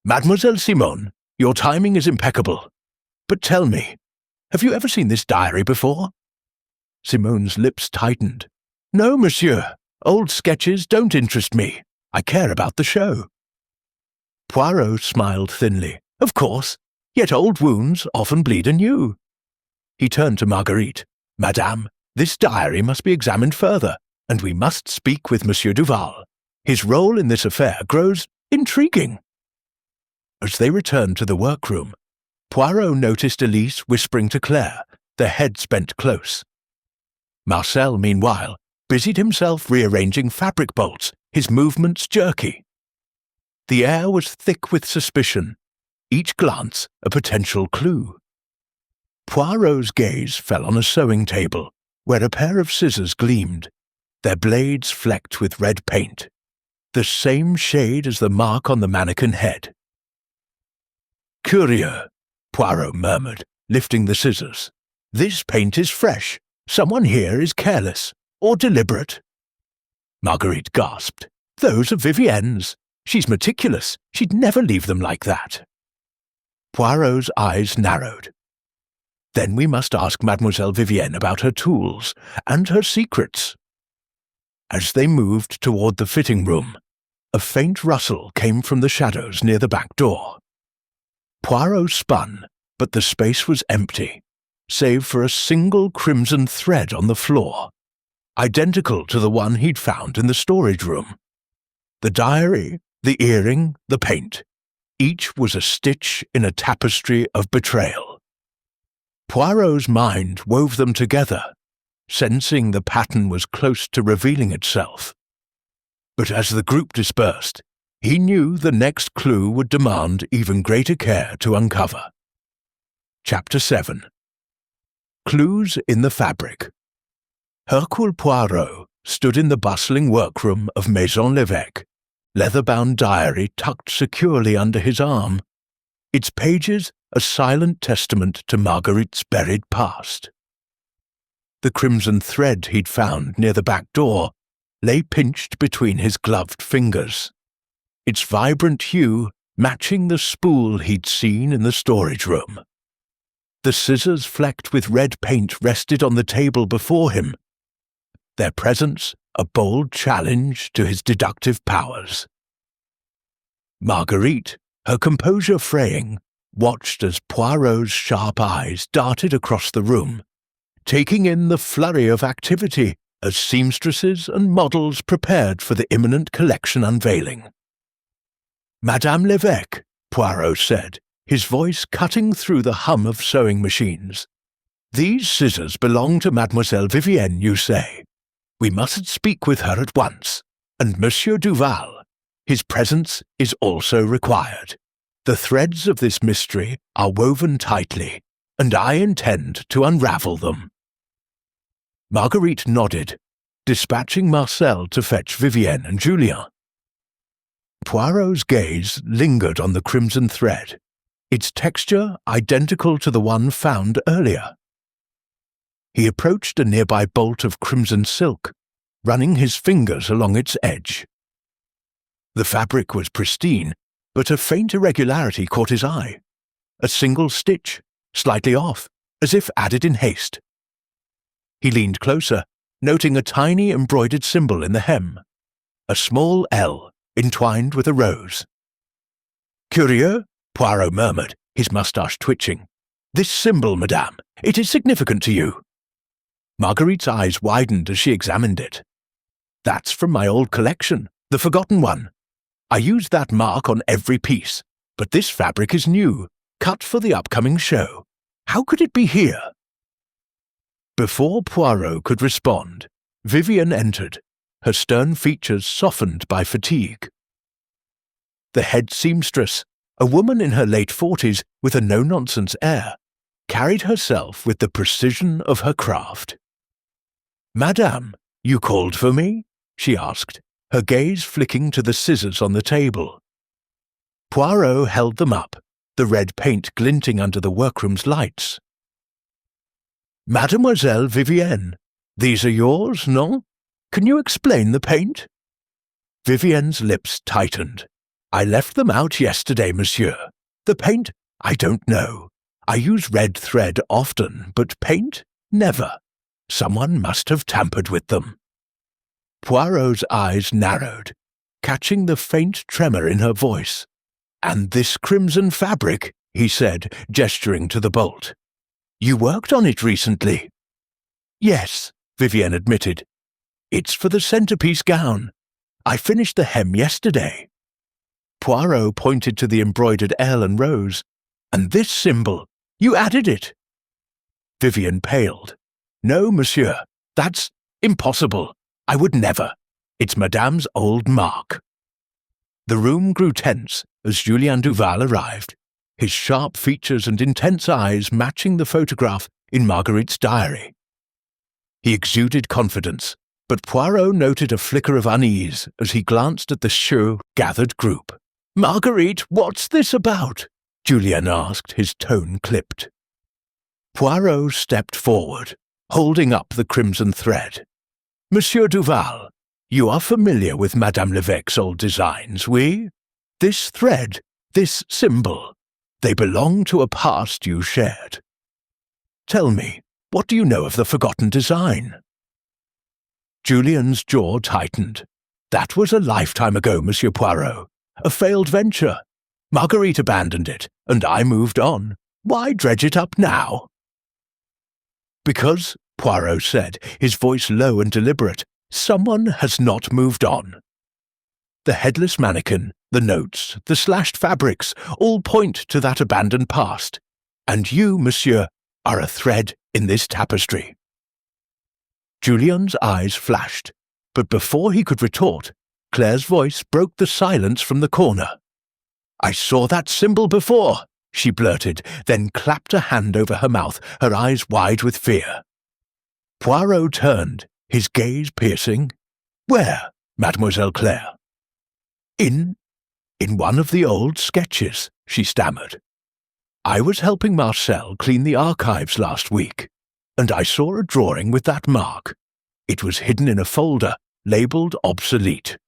"Mademoiselle Simone, your timing is impeccable. But tell me, have you ever seen this diary before?" Simone's lips tightened. "No, monsieur. Old sketches don't interest me. I care about the show." Poirot smiled thinly. "Of course, yet old wounds often bleed anew." He turned to Marguerite. "Madame, this diary must be examined further, and we must speak with Monsieur Duval. His role in this affair grows intriguing." As they returned to the workroom, Poirot noticed Elise whispering to Claire, their heads bent close. Marcel, meanwhile, busied himself rearranging fabric bolts, his movements jerky. The air was thick with suspicion, each glance a potential clue. Poirot's gaze fell on a sewing table, where a pair of scissors gleamed, their blades flecked with red paint, the same shade as the mark on the mannequin head. "Curieux," Poirot murmured, lifting the scissors. "This paint is fresh. Someone here is careless, or deliberate." Marguerite gasped. "Those are Vivienne's. She's meticulous. She'd never leave them like that." Poirot's eyes narrowed. "Then we must ask Mademoiselle Vivienne about her tools and her secrets." As they moved toward the fitting room, a faint rustle came from the shadows near the back door. Poirot spun, but the space was empty, save for a single crimson thread on the floor, identical to the one he'd found in the storage room. The diary, the earring, the paint, each was a stitch in a tapestry of betrayal. Poirot's mind wove them together, sensing the pattern was close to revealing itself. But as the group dispersed, he knew the next clue would demand even greater care to uncover. Chapter 7. Clues in the Fabric. Hercule Poirot stood in the bustling workroom of Maison l'Évêque, leather-bound diary tucked securely under his arm, its pages a silent testament to Marguerite's buried past. The crimson thread he'd found near the back door lay pinched between his gloved fingers, its vibrant hue matching the spool he'd seen in the storage room. The scissors flecked with red paint rested on the table before him, their presence a bold challenge to his deductive powers. Marguerite, her composure fraying, watched as Poirot's sharp eyes darted across the room, taking in the flurry of activity as seamstresses and models prepared for the imminent collection unveiling. "Madame l'Évêque," Poirot said, his voice cutting through the hum of sewing machines. "These scissors belong to Mademoiselle Vivienne, you say. We must speak with her at once, and Monsieur Duval. His presence is also required. The threads of this mystery are woven tightly, and I intend to unravel them." Marguerite nodded, dispatching Marcel to fetch Vivienne and Julien. Poirot's gaze lingered on the crimson thread, its texture identical to the one found earlier. He approached a nearby bolt of crimson silk, running his fingers along its edge. The fabric was pristine, but a faint irregularity caught his eye. A single stitch, slightly off, as if added in haste. He leaned closer, noting a tiny embroidered symbol in the hem, a small L entwined with a rose. "Curieux?" Poirot murmured, his moustache twitching. "This symbol, madame, it is significant to you." Marguerite's eyes widened as she examined it. "That's from my old collection, the forgotten one. I used that mark on every piece, but this fabric is new, cut for the upcoming show. How could it be here?" Before Poirot could respond, Vivienne entered, her stern features softened by fatigue. The head seamstress, a woman in her late 40s with a no-nonsense air, carried herself with the precision of her craft. "Madame, you called for me?" she asked, her gaze flicking to the scissors on the table. Poirot held them up, the red paint glinting under the workroom's lights. "Mademoiselle Vivienne, these are yours, no? Can you explain the paint?" Vivienne's lips tightened. "I left them out yesterday, monsieur. The paint, I don't know. I use red thread often, but paint, never. Someone must have tampered with them." Poirot's eyes narrowed, catching the faint tremor in her voice. "And this crimson fabric," he said, gesturing to the bolt. "You worked on it recently." "Yes," Vivienne admitted. "It's for the centerpiece gown. I finished the hem yesterday." Poirot pointed to the embroidered L and rose. "And this symbol, you added it." Vivienne paled. "No, monsieur, that's impossible. I would never. It's Madame's old mark." The room grew tense as Julien Duval arrived, his sharp features and intense eyes matching the photograph in Marguerite's diary. He exuded confidence, but Poirot noted a flicker of unease as he glanced at the gathered group. "Marguerite, what's this about?" Julien asked, his tone clipped. Poirot stepped forward, holding up the crimson thread. "Monsieur Duval, you are familiar with Madame Lévesque's old designs, oui? This thread, this symbol, they belong to a past you shared. Tell me, what do you know of the forgotten design?" Julien's jaw tightened. "That was a lifetime ago, Monsieur Poirot. A failed venture. Marguerite abandoned it, and I moved on. Why dredge it up now?" "Because," Poirot said, his voice low and deliberate, "someone has not moved on. The headless mannequin, the notes, the slashed fabrics, all point to that abandoned past. And you, monsieur, are a thread in this tapestry." Julien's eyes flashed, but before he could retort, Claire's voice broke the silence from the corner. "I saw that symbol before," she blurted, then clapped a hand over her mouth, her eyes wide with fear. Poirot turned, his gaze piercing. "Where, Mademoiselle Claire?" In one of the old sketches," she stammered. "I was helping Marcel clean the archives last week, and I saw a drawing with that mark. It was hidden in a folder, labelled obsolete."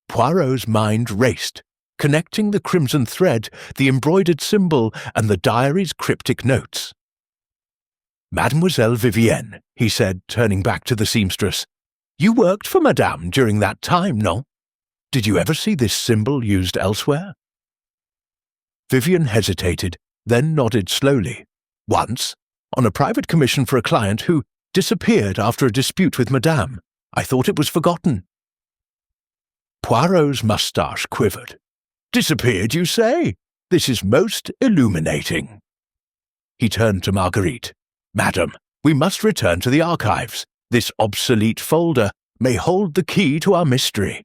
Poirot's mind raced, connecting the crimson thread, the embroidered symbol, and the diary's cryptic notes. "Mademoiselle Vivienne," he said, turning back to the seamstress, "you worked for Madame during that time, no? Did you ever see this symbol used elsewhere?" Vivienne hesitated, then nodded slowly. "Once, on a private commission for a client who disappeared after a dispute with Madame. I thought it was forgotten." Poirot's moustache quivered. "Disappeared, you say? This is most illuminating." He turned to Marguerite. "Madam, we must return to the archives. This obsolete folder may hold the key to our mystery."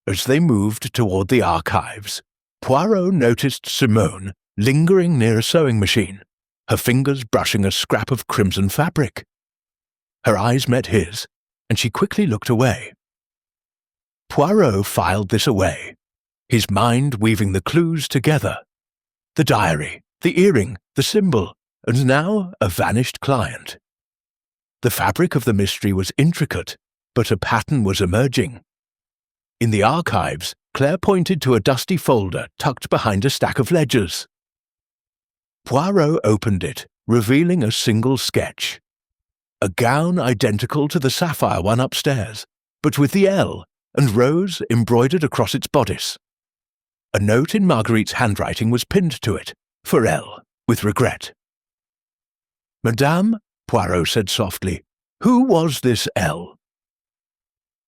As they moved toward the archives, Poirot noticed Simone lingering near a sewing machine, her fingers brushing a scrap of crimson fabric. Her eyes met his, and she quickly looked away. Poirot filed this away, his mind weaving the clues together. The diary, the earring, the symbol, and now a vanished client. The fabric of the mystery was intricate, but a pattern was emerging. In the archives, Claire pointed to a dusty folder tucked behind a stack of ledgers. Poirot opened it, revealing a single sketch. A gown identical to the sapphire one upstairs, but with the L and rose embroidered across its bodice. A note in Marguerite's handwriting was pinned to it, for L, with regret. "Madame," Poirot said softly, "who was this L?"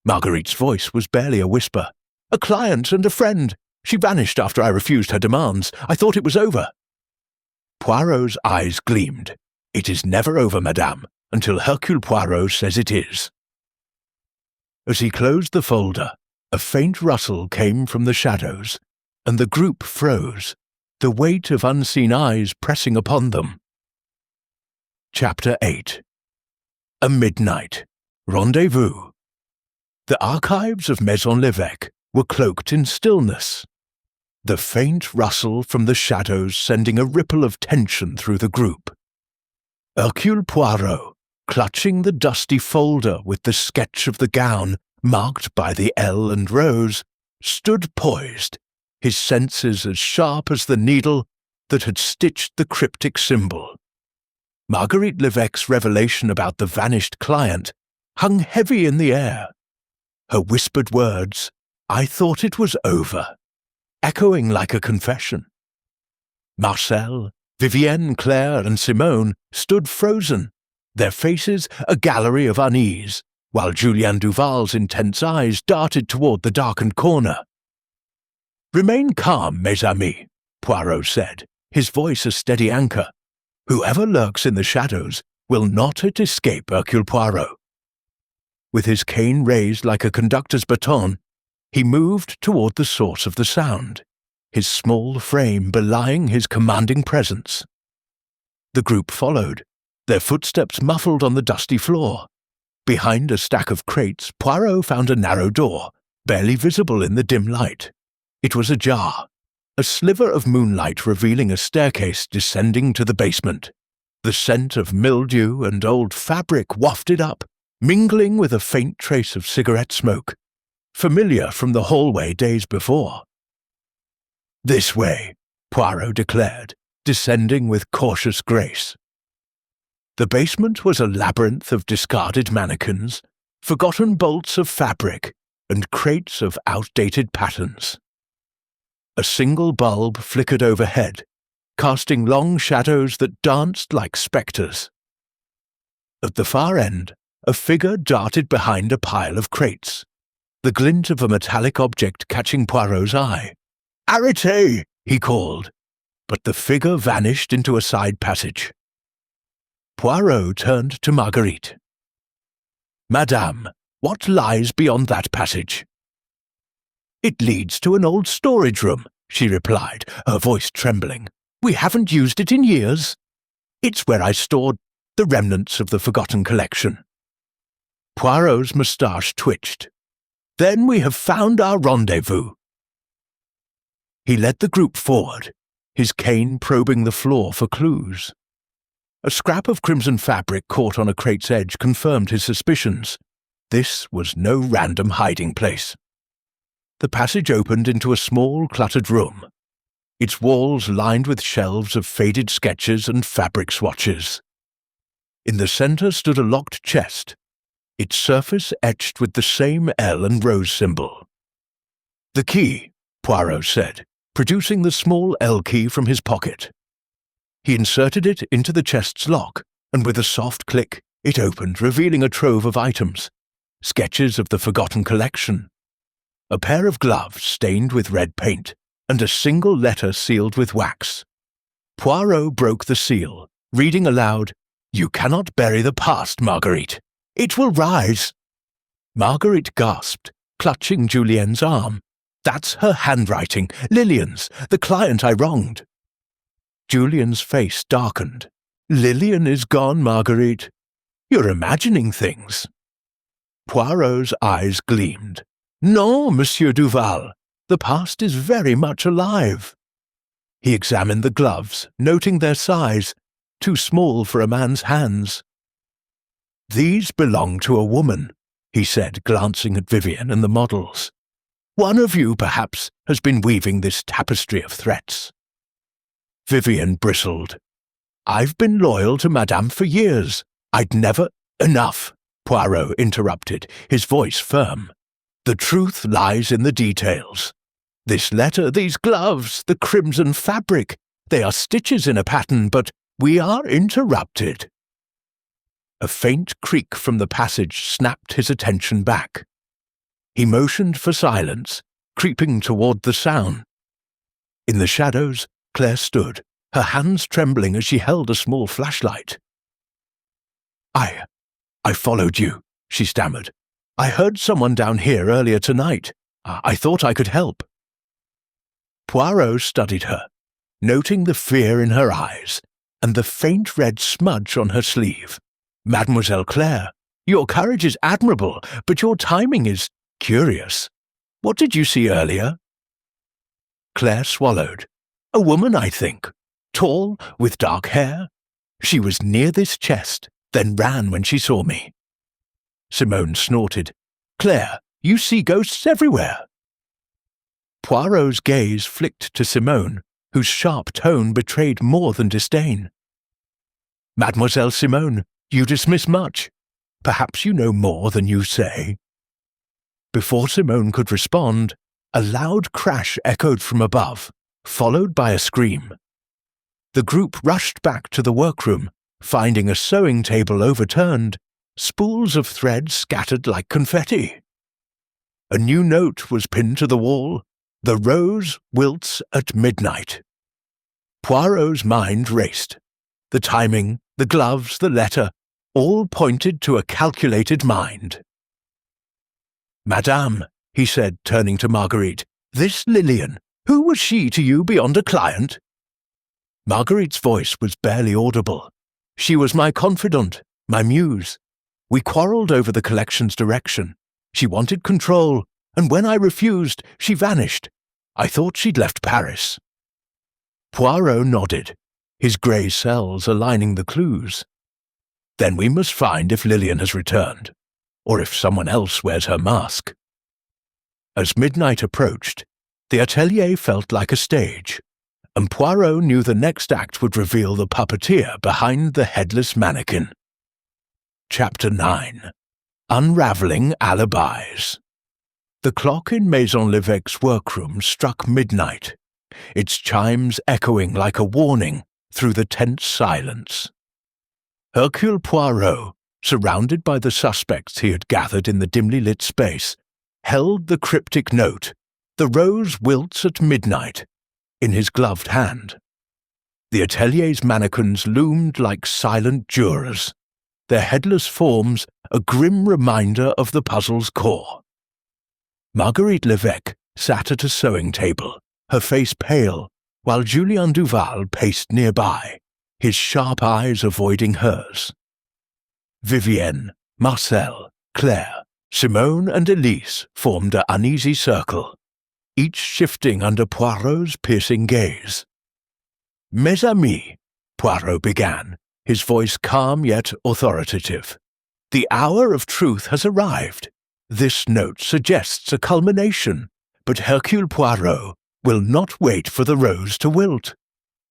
Marguerite's voice was barely a whisper. "A client and a friend. She vanished after I refused her demands. I thought it was over." Poirot's eyes gleamed. "It is never over, madame, until Hercule Poirot says it is." As he closed the folder, a faint rustle came from the shadows, and the group froze, the weight of unseen eyes pressing upon them. Chapter 8. A Midnight Rendezvous. The archives of Maison Lévesque were cloaked in stillness, the faint rustle from the shadows sending a ripple of tension through the group. Hercule Poirot, clutching the dusty folder with the sketch of the gown marked by the L and rose, stood poised, his senses as sharp as the needle that had stitched the cryptic symbol. Marguerite Lévesque's revelation about the vanished client hung heavy in the air. Her whispered words, "I thought it was over," echoing like a confession. Marcel, Vivienne, Claire, and Simone stood frozen, their faces a gallery of unease, while Julien Duval's intense eyes darted toward the darkened corner. "Remain calm, mes amis," Poirot said, his voice a steady anchor. "Whoever lurks in the shadows will not escape Hercule Poirot." With his cane raised like a conductor's baton, he moved toward the source of the sound. his small frame belying his commanding presence. The group followed, their footsteps muffled on the dusty floor. Behind a stack of crates, Poirot found a narrow door, barely visible in the dim light. It was ajar, a sliver of moonlight revealing a staircase descending to the basement. The scent of mildew and old fabric wafted up, mingling with a faint trace of cigarette smoke, familiar from the hallway days before. "This way," Poirot declared, descending with cautious grace. The basement was a labyrinth of discarded mannequins, forgotten bolts of fabric, and crates of outdated patterns. A single bulb flickered overhead, casting long shadows that danced like spectres. At the far end, a figure darted behind a pile of crates, the glint of a metallic object catching Poirot's eye. "Arrêtez!" he called, but the figure vanished into a side passage. Poirot turned to Marguerite. "Madame, what lies beyond that passage?" "It leads to an old storage room," she replied, her voice trembling. "We haven't used it in years. It's where I stored the remnants of the forgotten collection." Poirot's moustache twitched. "Then we have found our rendezvous." He led the group forward, his cane probing the floor for clues. A scrap of crimson fabric caught on a crate's edge confirmed his suspicions. This was no random hiding place. The passage opened into a small, cluttered room, its walls lined with shelves of faded sketches and fabric swatches. In the center stood a locked chest, its surface etched with the same L and rose symbol. "The key," Poirot said, producing the small L key from his pocket. He inserted it into the chest's lock, and with a soft click, it opened, revealing a trove of items, sketches of the forgotten collection, a pair of gloves stained with red paint, and a single letter sealed with wax. Poirot broke the seal, reading aloud, "You cannot bury the past, Marguerite. It will rise." Marguerite gasped, clutching Julien's arm. "That's her handwriting, Lillian's, the client I wronged." Julien's face darkened. "Lillian is gone, Marguerite. You're imagining things." Poirot's eyes gleamed. "No, Monsieur Duval. The past is very much alive." He examined the gloves, noting their size, too small for a man's hands. "These belong to a woman," he said, glancing at Vivian and the models. "One of you, perhaps, has been weaving this tapestry of threats." Vivian bristled. "I've been loyal to Madame for years. I'd never—" "Enough," Poirot interrupted, his voice firm. "The truth lies in the details. This letter, these gloves, the crimson fabric, they are stitches in a pattern, but we are interrupted." A faint creak from the passage snapped his attention back. He motioned for silence, creeping toward the sound. In the shadows, Claire stood, her hands trembling as she held a small flashlight. I followed you," she stammered. "I heard someone down here earlier tonight. I thought I could help." Poirot studied her, noting the fear in her eyes and the faint red smudge on her sleeve. "Mademoiselle Claire, your courage is admirable, but your timing is curious. What did you see earlier?" Claire swallowed. "A woman, I think. Tall, with dark hair. She was near this chest, then ran when she saw me." Simone snorted. "Claire, you see ghosts everywhere." Poirot's gaze flicked to Simone, whose sharp tone betrayed more than disdain. "Mademoiselle Simone, you dismiss much. Perhaps you know more than you say." Before Simone could respond, a loud crash echoed from above, followed by a scream. The group rushed back to the workroom, finding a sewing table overturned, spools of thread scattered like confetti. A new note was pinned to the wall: "The rose wilts at midnight." Poirot's mind raced. The timing, the gloves, the letter, all pointed to a calculated mind. "Madame," he said, turning to Marguerite, "this Lillian, Who was she to you beyond a client?" Marguerite's voice was barely audible. She was my confidant, my muse. We quarrelled over the collection's direction. She wanted control, and when I refused, she vanished. I thought she'd left Paris. Poirot nodded, his grey cells aligning the clues. Then we must find if Lillian has returned, or if someone else wears her mask. As midnight approached, the atelier felt like a stage, and Poirot knew the next act would reveal the puppeteer behind the Headless Mannequin. Chapter 9. Unravelling Alibis. The clock in Maison Lévesque's workroom struck midnight, its chimes echoing like a warning through the tense silence. Hercule Poirot, surrounded by the suspects he had gathered in the dimly lit space, held the cryptic note, "The rose wilts at midnight," in his gloved hand. The atelier's mannequins loomed like silent jurors, their headless forms a grim reminder of the puzzle's core. Marguerite Lévesque sat at a sewing table, her face pale, while Julien Duval paced nearby, his sharp eyes avoiding hers. Vivienne, Marcel, Claire, Simone and Elise formed an uneasy circle, each shifting under Poirot's piercing gaze. "Mes amis," Poirot began, his voice calm yet authoritative. "The hour of truth has arrived. This note suggests a culmination, but Hercule Poirot will not wait for the rose to wilt.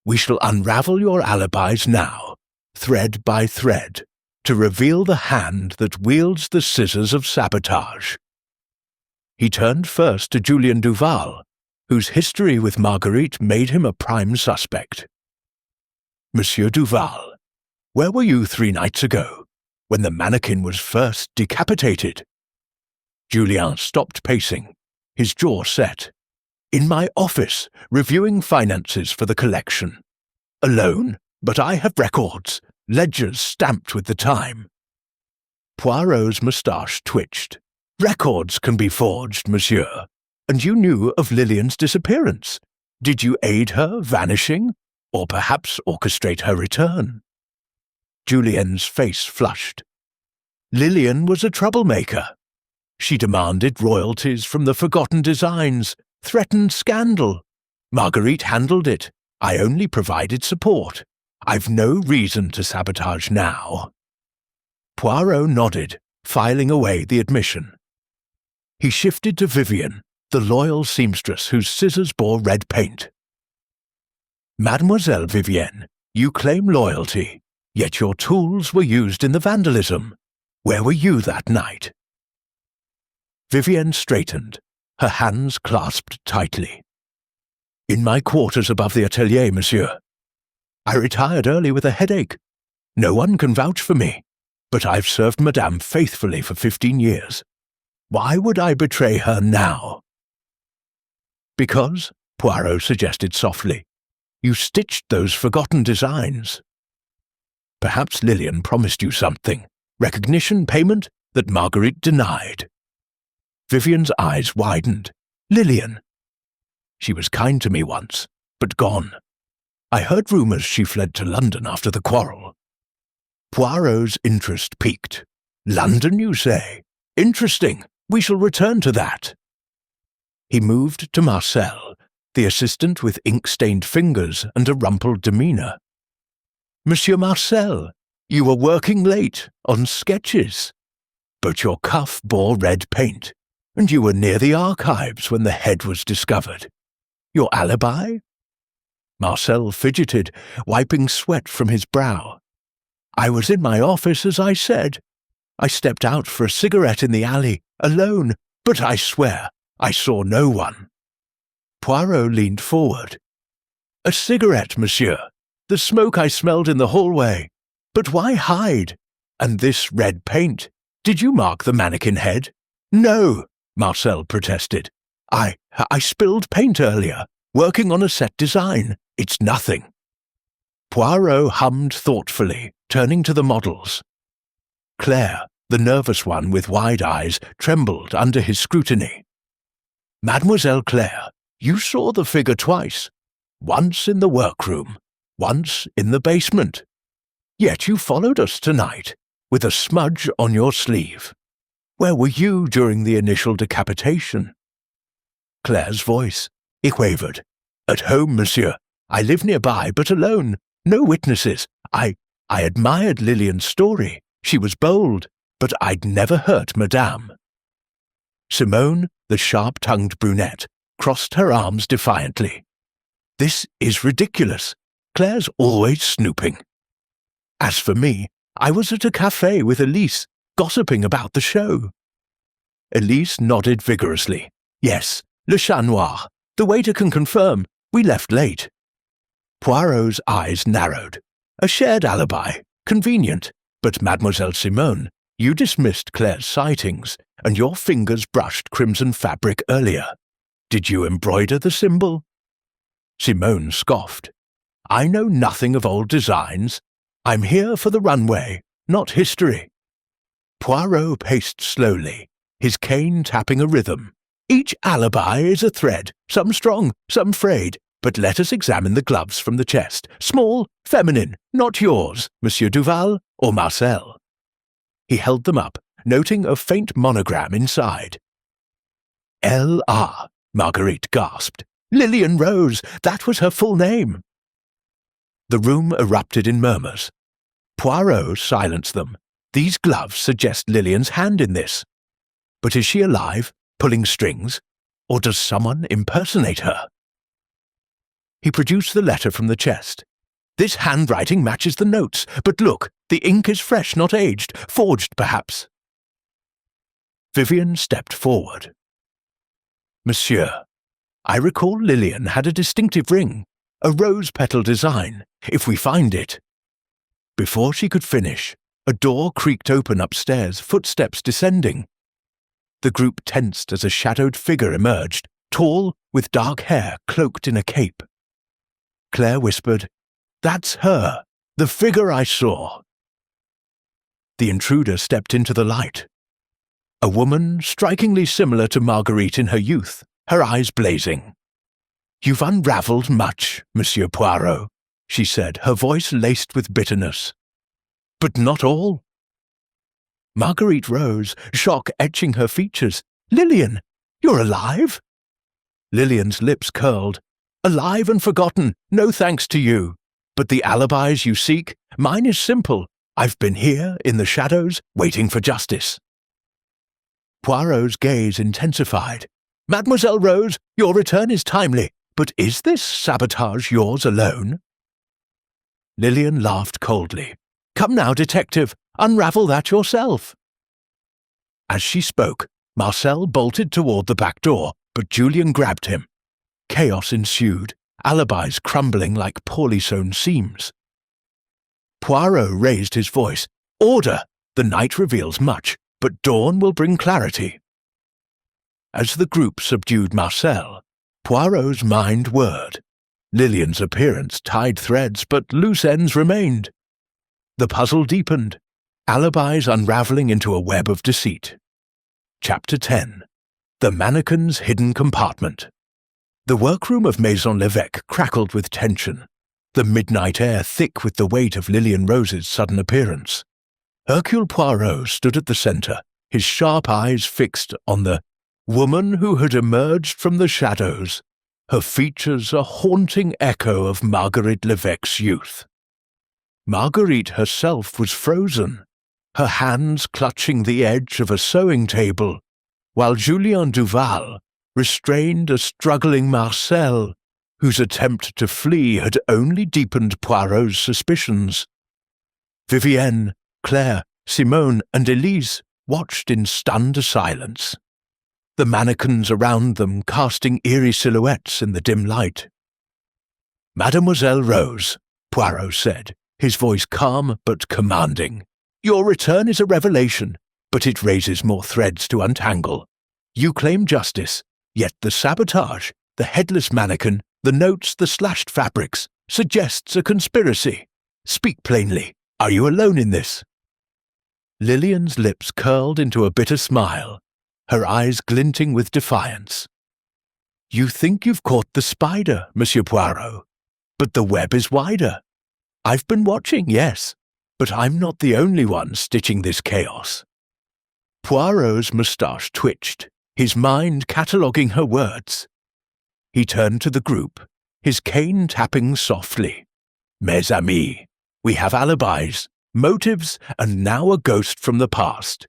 We shall unravel your alibis now, thread by thread, to reveal the hand that wields the scissors of sabotage." He turned first to Julien Duval, whose history with Marguerite made him a prime suspect. "Monsieur Duval, where were you 3 nights ago, when the mannequin was first decapitated?" Julien stopped pacing, his jaw set. "In my office, reviewing finances for the collection. Alone, but I have records, ledgers stamped with the time." Poirot's moustache twitched. "Records can be forged, monsieur. And you knew of Lillian's disappearance. Did you aid her vanishing, or perhaps orchestrate her return?" Julien's face flushed. "Lillian was a troublemaker. She demanded royalties from the forgotten designs, threatened scandal. Marguerite handled it. I only provided support. I've no reason to sabotage now." Poirot nodded, filing away the admission. He shifted to Vivienne, the loyal seamstress whose scissors bore red paint. "Mademoiselle Vivienne, you claim loyalty, yet your tools were used in the vandalism. Where were you that night?" Vivienne straightened, her hands clasped tightly. "In my quarters above the atelier, monsieur. I retired early with a headache. No one can vouch for me, but I've served Madame faithfully for 15 years. Why would I betray her now?" "Because," Poirot suggested softly, "you stitched those forgotten designs. Perhaps Lillian promised you something, recognition, payment, that Marguerite denied." Vivienne's eyes widened. "Lillian? She was kind to me once, but gone. I heard rumours she fled to London after the quarrel." Poirot's interest piqued. "London, you say? Interesting. We shall return to that." He moved to Marcel, the assistant with ink-stained fingers and a rumpled demeanour. "Monsieur Marcel, you were working late, on sketches. But your cuff bore red paint, and you were near the archives when the head was discovered. Your alibi?" Marcel fidgeted, wiping sweat from his brow. "I was in my office, as I said. I stepped out for a cigarette in the alley, alone, but I swear I saw no one." Poirot leaned forward. "A cigarette, monsieur. The smoke I smelled in the hallway. But why hide? And this red paint. Did you mark the mannequin head?" "No," Marcel protested. I spilled paint earlier, working on a set design. It's nothing." Poirot hummed thoughtfully, turning to the models. Claire, the nervous one with wide eyes, trembled under his scrutiny. "Mademoiselle Claire, You saw the figure twice, once in the workroom, once in the basement. Yet you followed us tonight, with a smudge on your sleeve. Where were you during the initial decapitation?" Claire's voice. It quavered. "At home, monsieur. I live nearby, but alone. No witnesses. I admired Lillian's story. She was bold, but I'd never hurt Madame." Simone, the sharp-tongued brunette, crossed her arms defiantly. "This is ridiculous. Claire's always snooping. As for me, I was at a café with Elise, gossiping about the show." Elise nodded vigorously. "Yes, Le Chat Noir. The waiter can confirm. We left late." Poirot's eyes narrowed. "A shared alibi. Convenient. But Mademoiselle Simone, you dismissed Claire's sightings, and your fingers brushed crimson fabric earlier. Did you embroider the symbol?" Simone scoffed. "I know nothing of old designs. I'm here for the runway, not history." Poirot paced slowly, his cane tapping a rhythm. "Each alibi is a thread, some strong, some frayed, but let us examine the gloves from the chest. Small, feminine, not yours, Monsieur Duval or Marcel." He held them up, noting a faint monogram inside. "L.R." Marguerite gasped. "Lillian Rose, that was her full name." The room erupted in murmurs. Poirot silenced them. "These gloves suggest Lillian's hand in this. But is she alive, pulling strings, or does someone impersonate her?" He produced the letter from the chest. "This handwriting matches the notes, but look, the ink is fresh, not aged, forged perhaps." Vivian stepped forward. "Monsieur, I recall Lillian had a distinctive ring, a rose-petal design, if we find it." Before she could finish, a door creaked open upstairs, footsteps descending. The group tensed as a shadowed figure emerged, tall, with dark hair cloaked in a cape. Claire whispered, "That's her, the figure I saw." The intruder stepped into the light. A woman strikingly similar to Marguerite in her youth, her eyes blazing. "You've unravelled much, Monsieur Poirot," she said, her voice laced with bitterness. "But not all." Marguerite rose, shock etching her features. "Lillian, you're alive?" Lillian's lips curled. "Alive and forgotten, no thanks to you. But the alibis you seek, mine is simple. I've been here, in the shadows, waiting for justice." Poirot's gaze intensified. "Mademoiselle Rose, your return is timely, but is this sabotage yours alone?" Lillian laughed coldly. "Come now, detective, unravel that yourself." As she spoke, Marcel bolted toward the back door, but Julian grabbed him. Chaos ensued, alibis crumbling like poorly sewn seams. Poirot raised his voice. "Order! The night reveals much, but dawn will bring clarity." As the group subdued Marcel, Poirot's mind whirred. Lillian's appearance tied threads, but loose ends remained. The puzzle deepened, alibis unraveling into a web of deceit. Chapter 10. The Mannequin's Hidden Compartment. The workroom of Maison Levesque crackled with tension, the midnight air thick with the weight of Lillian Rose's sudden appearance. Hercule Poirot stood at the centre, his sharp eyes fixed on the woman who had emerged from the shadows, her features a haunting echo of Marguerite Levesque's youth. Marguerite herself was frozen, her hands clutching the edge of a sewing table, while Julien Duval restrained a struggling Marcel, whose attempt to flee had only deepened Poirot's suspicions. Vivienne, Claire, Simone, and Elise watched in stunned silence, the mannequins around them casting eerie silhouettes in the dim light. "Mademoiselle Rose," Poirot said, his voice calm but commanding, "your return is a revelation, but it raises more threads to untangle. You claim justice, yet the sabotage, the headless mannequin, the notes, the slashed fabrics, suggests a conspiracy. Speak plainly. Are you alone in this?" Lillian's lips curled into a bitter smile, her eyes glinting with defiance. You think you've caught the spider, Monsieur Poirot, but the web is wider. I've been watching, yes, but I'm not the only one stitching this chaos. Poirot's moustache twitched, his mind cataloguing her words. He turned to the group, his cane tapping softly. Mes amis, we have alibis, motives, and now a ghost from the past.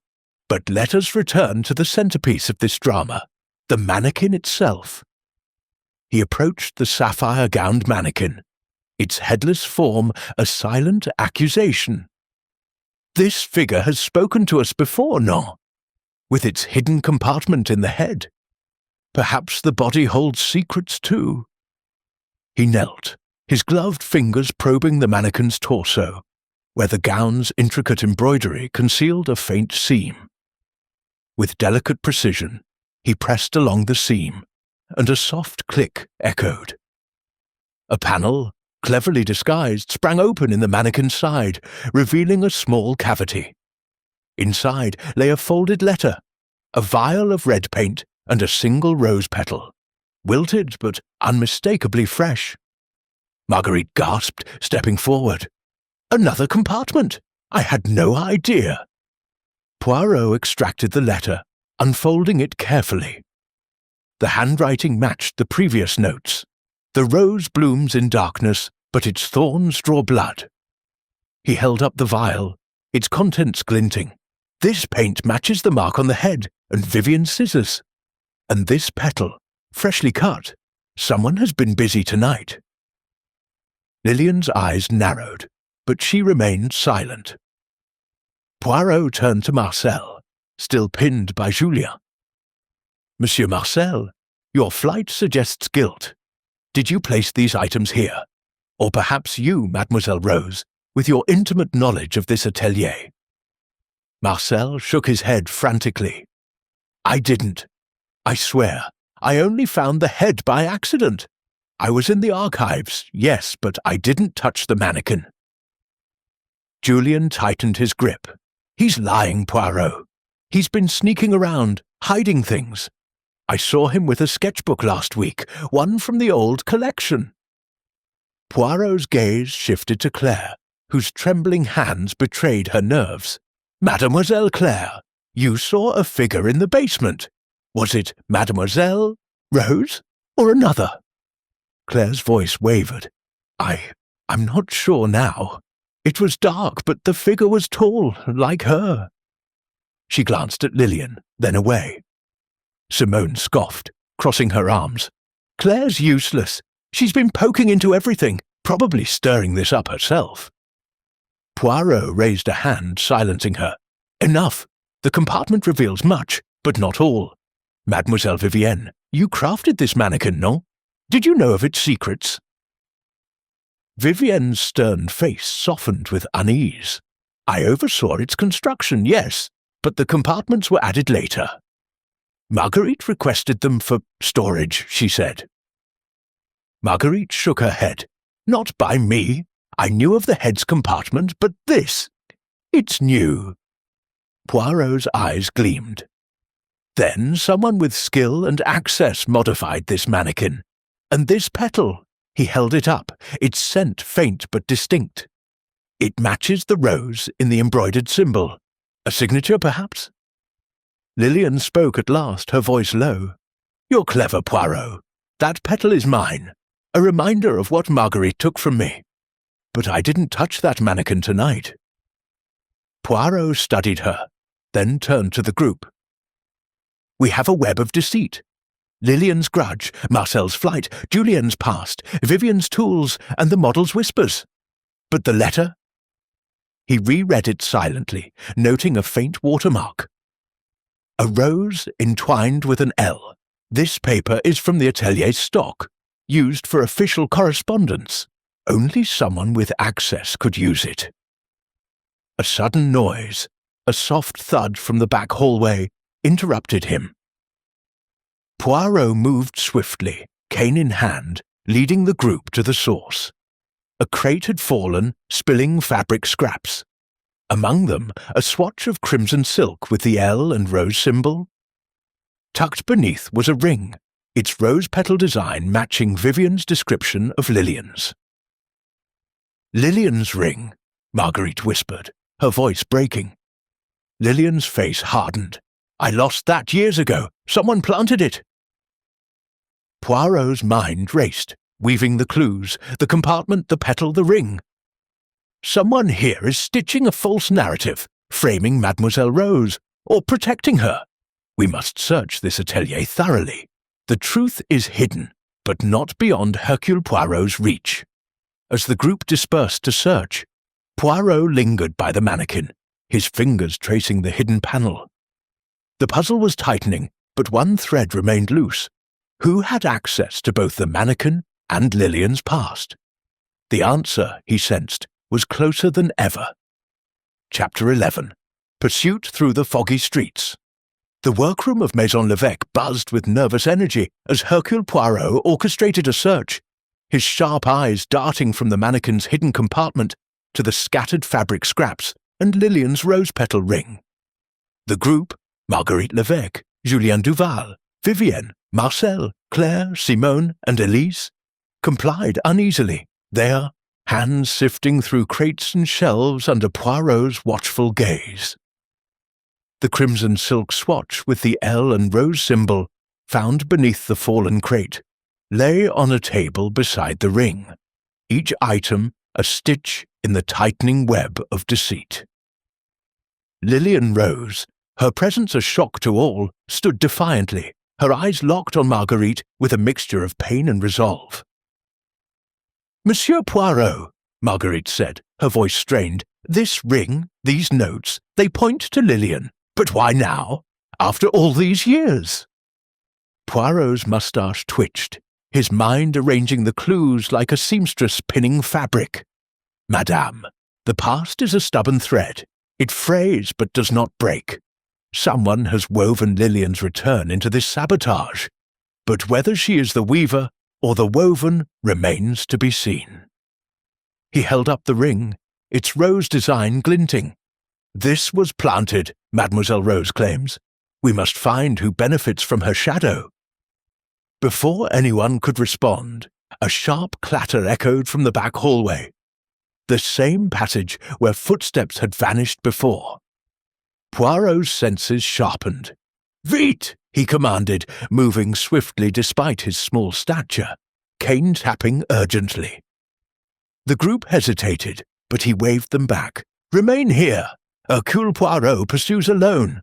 But let us return to the centerpiece of this drama, the mannequin itself. He approached the sapphire-gowned mannequin, its headless form a silent accusation. This figure has spoken to us before, no? With its hidden compartment in the head. Perhaps the body holds secrets too. He knelt, his gloved fingers probing the mannequin's torso, where the gown's intricate embroidery concealed a faint seam. With delicate precision, he pressed along the seam, and a soft click echoed. A panel, cleverly disguised, sprang open in the mannequin's side, revealing a small cavity. Inside lay a folded letter, a vial of red paint, and a single rose petal, wilted but unmistakably fresh. Marguerite gasped, stepping forward. Another compartment! I had no idea. Poirot extracted the letter, unfolding it carefully. The handwriting matched the previous notes. The rose blooms in darkness, but its thorns draw blood. He held up the vial, its contents glinting. This paint matches the mark on the head and Vivian's scissors. And this petal, freshly cut. Someone has been busy tonight. Lillian's eyes narrowed, but she remained silent. Poirot turned to Marcel, still pinned by Julien. Monsieur Marcel, your flight suggests guilt. Did you place these items here? Or perhaps you, Mademoiselle Rose, with your intimate knowledge of this atelier? Marcel shook his head frantically. I didn't. I swear, I only found the head by accident. I was in the archives, yes, but I didn't touch the mannequin. Julien tightened his grip. He's lying, Poirot. He's been sneaking around, hiding things. I saw him with a sketchbook last week, one from the old collection. Poirot's gaze shifted to Claire, whose trembling hands betrayed her nerves. Mademoiselle Claire, you saw a figure in the basement. Was it Mademoiselle, Rose, or another? Claire's voice wavered. I'm not sure now. It was dark, but the figure was tall, like her. She glanced at Lillian, then away. Simone scoffed, crossing her arms. Claire's useless. She's been poking into everything, probably stirring this up herself. Poirot raised a hand, silencing her. Enough. The compartment reveals much, but not all. Mademoiselle Vivienne, you crafted this mannequin, no? Did you know of its secrets? Vivienne's stern face softened with unease. I oversaw its construction, yes, but the compartments were added later. Marguerite requested them for storage, she said. Marguerite shook her head. Not by me. I knew of the head's compartment, but this, it's new. Poirot's eyes gleamed. Then someone with skill and access modified this mannequin. And this petal, he held it up, its scent faint but distinct. It matches the rose in the embroidered symbol. A signature, perhaps? Lillian spoke at last, her voice low. You're clever, Poirot. That petal is mine, a reminder of what Marguerite took from me. But I didn't touch that mannequin tonight. Poirot studied her, then turned to the group. We have a web of deceit. Lillian's grudge, Marcel's flight, Julien's past, Vivian's tools, and the model's whispers. But the letter? He reread it silently, noting a faint watermark. A rose entwined with an L. This paper is from the atelier's stock, used for official correspondence. Only someone with access could use it. A sudden noise, a soft thud from the back hallway, interrupted him. Poirot moved swiftly, cane in hand, leading the group to the source. A crate had fallen, spilling fabric scraps. Among them, a swatch of crimson silk with the L and rose symbol. Tucked beneath was a ring, its rose-petal design matching Vivian's description of Lillian's. "Lillian's ring," Marguerite whispered, her voice breaking. Lillian's face hardened. "I lost that years ago. Someone planted it." Poirot's mind raced, weaving the clues, the compartment, the petal, the ring. Someone here is stitching a false narrative, framing Mademoiselle Rose, or protecting her. We must search this atelier thoroughly. The truth is hidden, but not beyond Hercule Poirot's reach. As the group dispersed to search, Poirot lingered by the mannequin, his fingers tracing the hidden panel. The puzzle was tightening, but one thread remained loose. Who had access to both the mannequin and Lillian's past? The answer, he sensed, was closer than ever. Chapter 11. Pursuit through the foggy streets. The workroom of Maison Levesque buzzed with nervous energy as Hercule Poirot orchestrated a search, his sharp eyes darting from the mannequin's hidden compartment to the scattered fabric scraps and Lillian's rose-petal ring. The group, Marguerite Levesque, Julien Duval, Vivienne, Marcel, Claire, Simone, and Elise, complied uneasily, there, hands sifting through crates and shelves under Poirot's watchful gaze. The crimson silk swatch with the L and rose symbol, found beneath the fallen crate, lay on a table beside the ring, each item a stitch in the tightening web of deceit. Lillian Rose, her presence a shock to all, stood defiantly, her eyes locked on Marguerite with a mixture of pain and resolve. "Monsieur Poirot," Marguerite said, her voice strained, "this ring, these notes, they point to Lillian. But why now? After all these years?" Poirot's moustache twitched, his mind arranging the clues like a seamstress pinning fabric. "Madame, the past is a stubborn thread. It frays but does not break. Someone has woven Lillian's return into this sabotage, but whether she is the weaver or the woven remains to be seen." He held up the ring, its rose design glinting. "This was planted, Mademoiselle Rose claims. We must find who benefits from her shadow." Before anyone could respond, a sharp clatter echoed from the back hallway, the same passage where footsteps had vanished before. Poirot's senses sharpened. "Vite!" he commanded, moving swiftly despite his small stature, cane tapping urgently. The group hesitated, but he waved them back. "Remain here. Hercule Poirot pursues alone."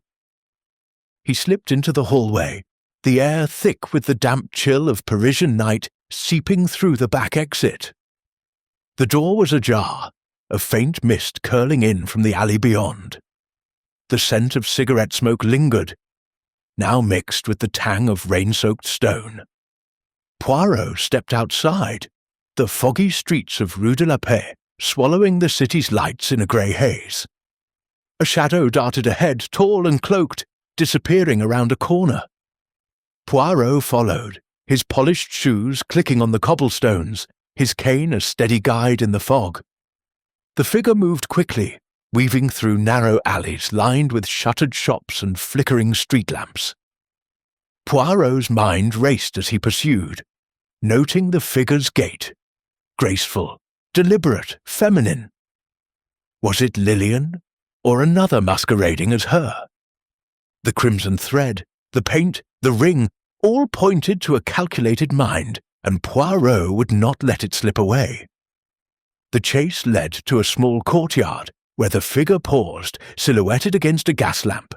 He slipped into the hallway, the air thick with the damp chill of Parisian night seeping through the back exit. The door was ajar, a faint mist curling in from the alley beyond. The scent of cigarette smoke lingered, now mixed with the tang of rain-soaked stone. Poirot stepped outside, the foggy streets of Rue de la Paix swallowing the city's lights in a grey haze. A shadow darted ahead, tall and cloaked, disappearing around a corner. Poirot followed, his polished shoes clicking on the cobblestones, his cane a steady guide in the fog. The figure moved quickly, weaving through narrow alleys lined with shuttered shops and flickering street lamps. Poirot's mind raced as he pursued, noting the figure's gait. Graceful, deliberate, feminine. Was it Lillian, or another masquerading as her? The crimson thread, the paint, the ring, all pointed to a calculated mind, and Poirot would not let it slip away. The chase led to a small courtyard, where the figure paused, silhouetted against a gas lamp.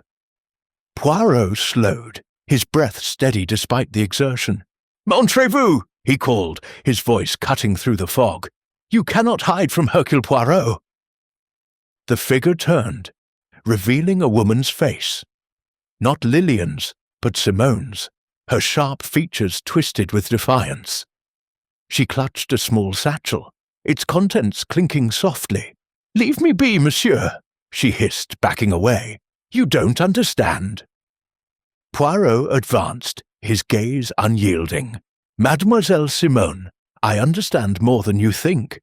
Poirot slowed, his breath steady despite the exertion. "Montrez-vous!" he called, his voice cutting through the fog. "You cannot hide from Hercule Poirot." The figure turned, revealing a woman's face. Not Lillian's, but Simone's, her sharp features twisted with defiance. She clutched a small satchel, its contents clinking softly. "Leave me be, monsieur," she hissed, backing away. "You don't understand." Poirot advanced, his gaze unyielding. "Mademoiselle Simone, I understand more than you think.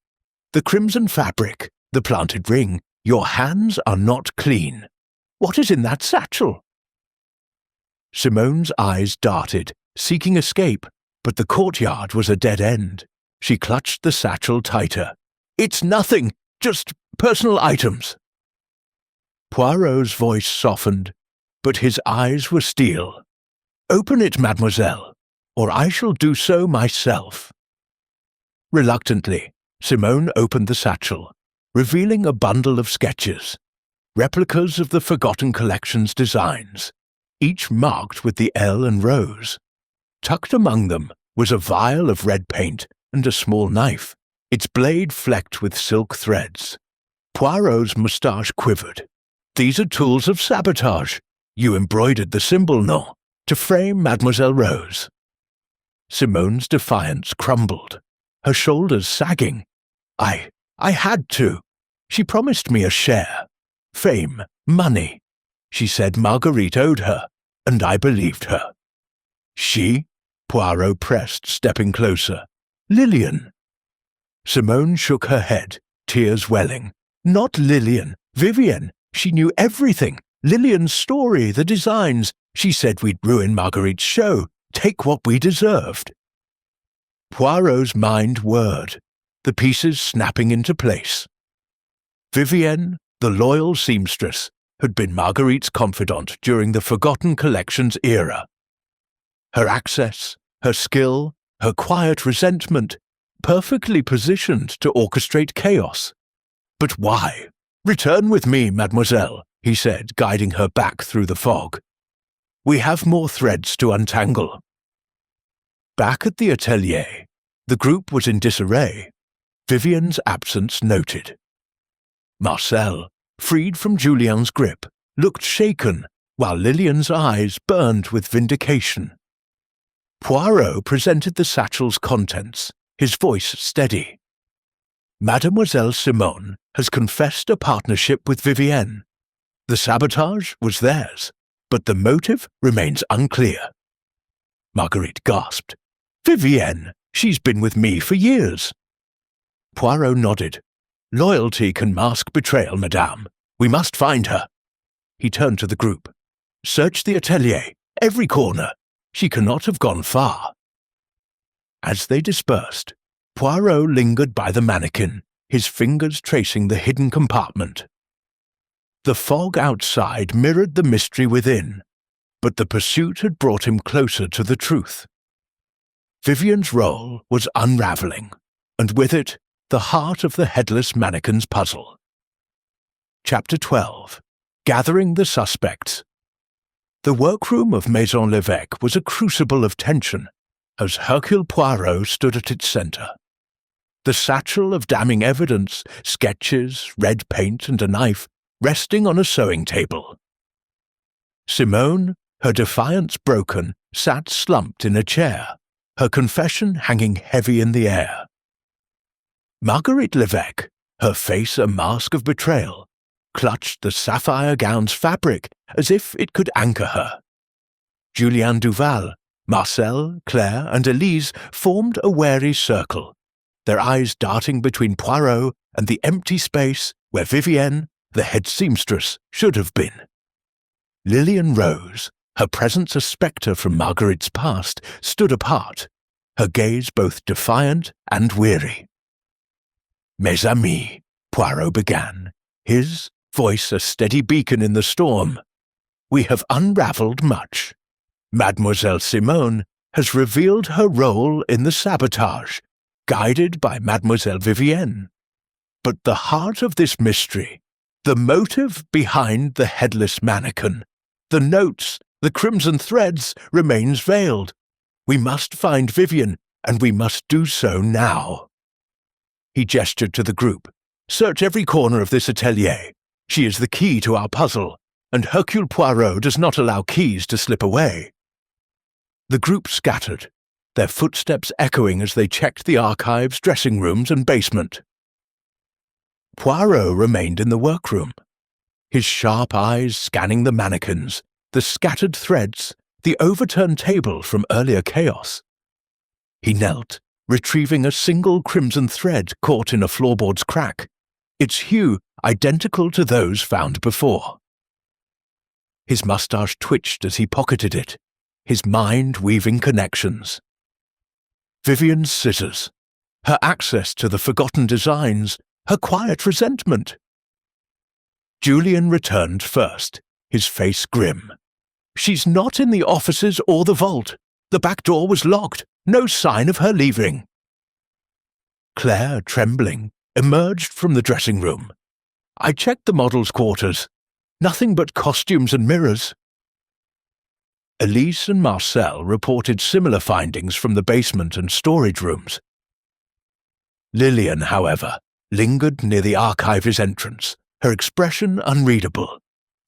The crimson fabric, the planted ring, your hands are not clean. What is in that satchel?" Simone's eyes darted, seeking escape, but the courtyard was a dead end. She clutched the satchel tighter. "It's nothing, just personal items." Poirot's voice softened, but his eyes were steel. "Open it, mademoiselle, or I shall do so myself." Reluctantly, Simone opened the satchel, revealing a bundle of sketches, replicas of the Forgotten Collection's designs, each marked with the L and rose. Tucked among them was a vial of red paint and a small knife, its blade flecked with silk threads. Poirot's moustache quivered. "These are tools of sabotage. You embroidered the symbol, no? To frame Mademoiselle Rose." Simone's defiance crumbled, her shoulders sagging. I had to. She promised me a share. Fame, money. She said Marguerite owed her, and I believed her." "She?" Poirot pressed, stepping closer. "Lillian." Simone shook her head, tears welling. "Not Lillian. Vivienne. She knew everything. Lillian's story, the designs. She said we'd ruin Marguerite's show, take what we deserved." Poirot's mind whirred, the pieces snapping into place. Vivienne, the loyal seamstress, had been Marguerite's confidant during the Forgotten Collection's era. Her access, her skill, her quiet resentment, perfectly positioned to orchestrate chaos. "But why? Return with me, mademoiselle," he said, guiding her back through the fog. "We have more threads to untangle." Back at the atelier, the group was in disarray, Vivienne's absence noted. Marcel, freed from Julien's grip, looked shaken, while Lillian's eyes burned with vindication. Poirot presented the satchel's contents, his voice steady. "Mademoiselle Simone has confessed a partnership with Vivienne. The sabotage was theirs, but the motive remains unclear." Marguerite gasped. "Vivienne, she's been with me for years." Poirot nodded. "Loyalty can mask betrayal, madame. We must find her." He turned to the group. "Search the atelier, every corner. She cannot have gone far." As they dispersed, Poirot lingered by the mannequin, his fingers tracing the hidden compartment. The fog outside mirrored the mystery within, but the pursuit had brought him closer to the truth. Vivienne's role was unraveling, and with it, the heart of the Headless Mannequin's puzzle. Chapter 12. Gathering the Suspects. The workroom of Maison l'Évêque was a crucible of tension, as Hercule Poirot stood at its centre. The satchel of damning evidence, sketches, red paint, and a knife resting on a sewing table. Simone, her defiance broken, sat slumped in a chair, her confession hanging heavy in the air. Marguerite l'Évêque, her face a mask of betrayal, clutched the sapphire gown's fabric as if it could anchor her. Julien Duval, Marcel, Claire, and Elise formed a wary circle, their eyes darting between Poirot and the empty space where Vivienne, the head seamstress, should have been. Lillian Rose, her presence a spectre from Marguerite's past, stood apart, her gaze both defiant and weary. "Mes amis," Poirot began, his voice a steady beacon in the storm, "we have unravelled much. Mademoiselle Simone has revealed her role in the sabotage, guided by Mademoiselle Vivienne. But the heart of this mystery, the motive behind the Headless Mannequin, the notes, the crimson threads, remains veiled. We must find Vivienne, and we must do so now." He gestured to the group. "Search every corner of this atelier. She is the key to our puzzle, and Hercule Poirot does not allow keys to slip away." The group scattered, their footsteps echoing as they checked the archives, dressing rooms, and basement. Poirot remained in the workroom, his sharp eyes scanning the mannequins, the scattered threads, the overturned table from earlier chaos. He knelt, retrieving a single crimson thread caught in a floorboard's crack, its hue identical to those found before. His moustache twitched as he pocketed it, his mind weaving connections. Vivien's scissors, her access to the forgotten designs, her quiet resentment. Julian returned first, his face grim. She's not in the offices or the vault. The back door was locked. No sign of her leaving. Claire, trembling, emerged from the dressing room. I checked the models' quarters. Nothing but costumes and mirrors. Elise and Marcel reported similar findings from the basement and storage rooms. Lillian, however, lingered near the archive's entrance, her expression unreadable.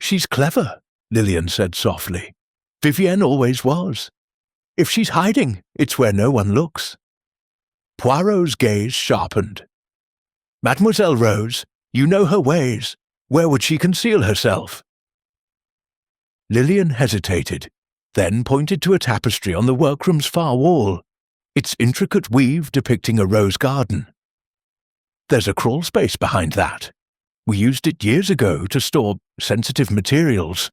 She's clever, Lillian said softly. Vivienne always was. If she's hiding, it's where no one looks. Poirot's gaze sharpened. Mademoiselle Rose, you know her ways. Where would she conceal herself? Lillian hesitated, then pointed to a tapestry on the workroom's far wall, its intricate weave depicting a rose garden. There's a crawl space behind that. We used it years ago to store sensitive materials.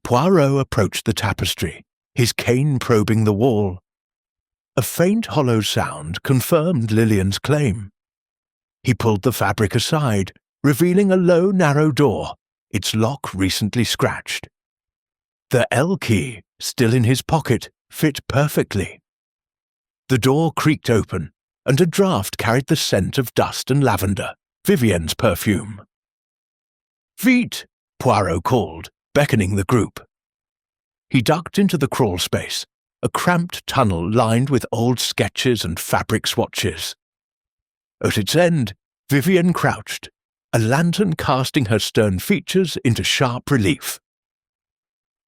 Poirot approached the tapestry, his cane probing the wall. A faint hollow sound confirmed Lillian's claim. He pulled the fabric aside, revealing a low, narrow door, its lock recently scratched. The L key, still in his pocket, fit perfectly. The door creaked open, and a draught carried the scent of dust and lavender, Vivienne's perfume. "Vite!" Poirot called, beckoning the group. He ducked into the crawl space, a cramped tunnel lined with old sketches and fabric swatches. At its end, Vivienne crouched, a lantern casting her stern features into sharp relief.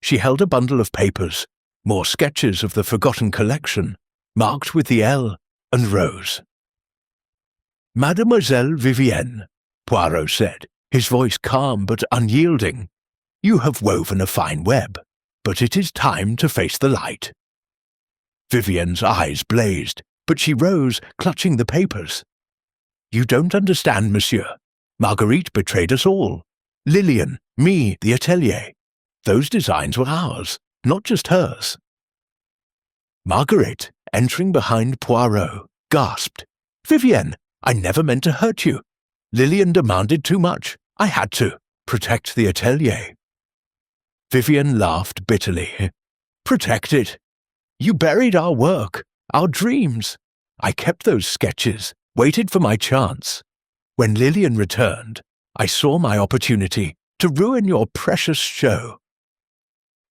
She held a bundle of papers, more sketches of the forgotten collection, marked with the L and Rose. "Mademoiselle Vivienne," Poirot said, his voice calm but unyielding, "you have woven a fine web, but it is time to face the light." Vivienne's eyes blazed, but she rose, clutching the papers. "You don't understand, monsieur. Marguerite betrayed us all. Lillian, me, the atelier. Those designs were ours, not just hers." Marguerite, entering behind Poirot, gasped, "Vivienne, I never meant to hurt you. Lillian demanded too much. I had to protect the atelier." Vivienne laughed bitterly. "Protect it? You buried our work, our dreams. I kept those sketches, waited for my chance. When Lillian returned, I saw my opportunity to ruin your precious show."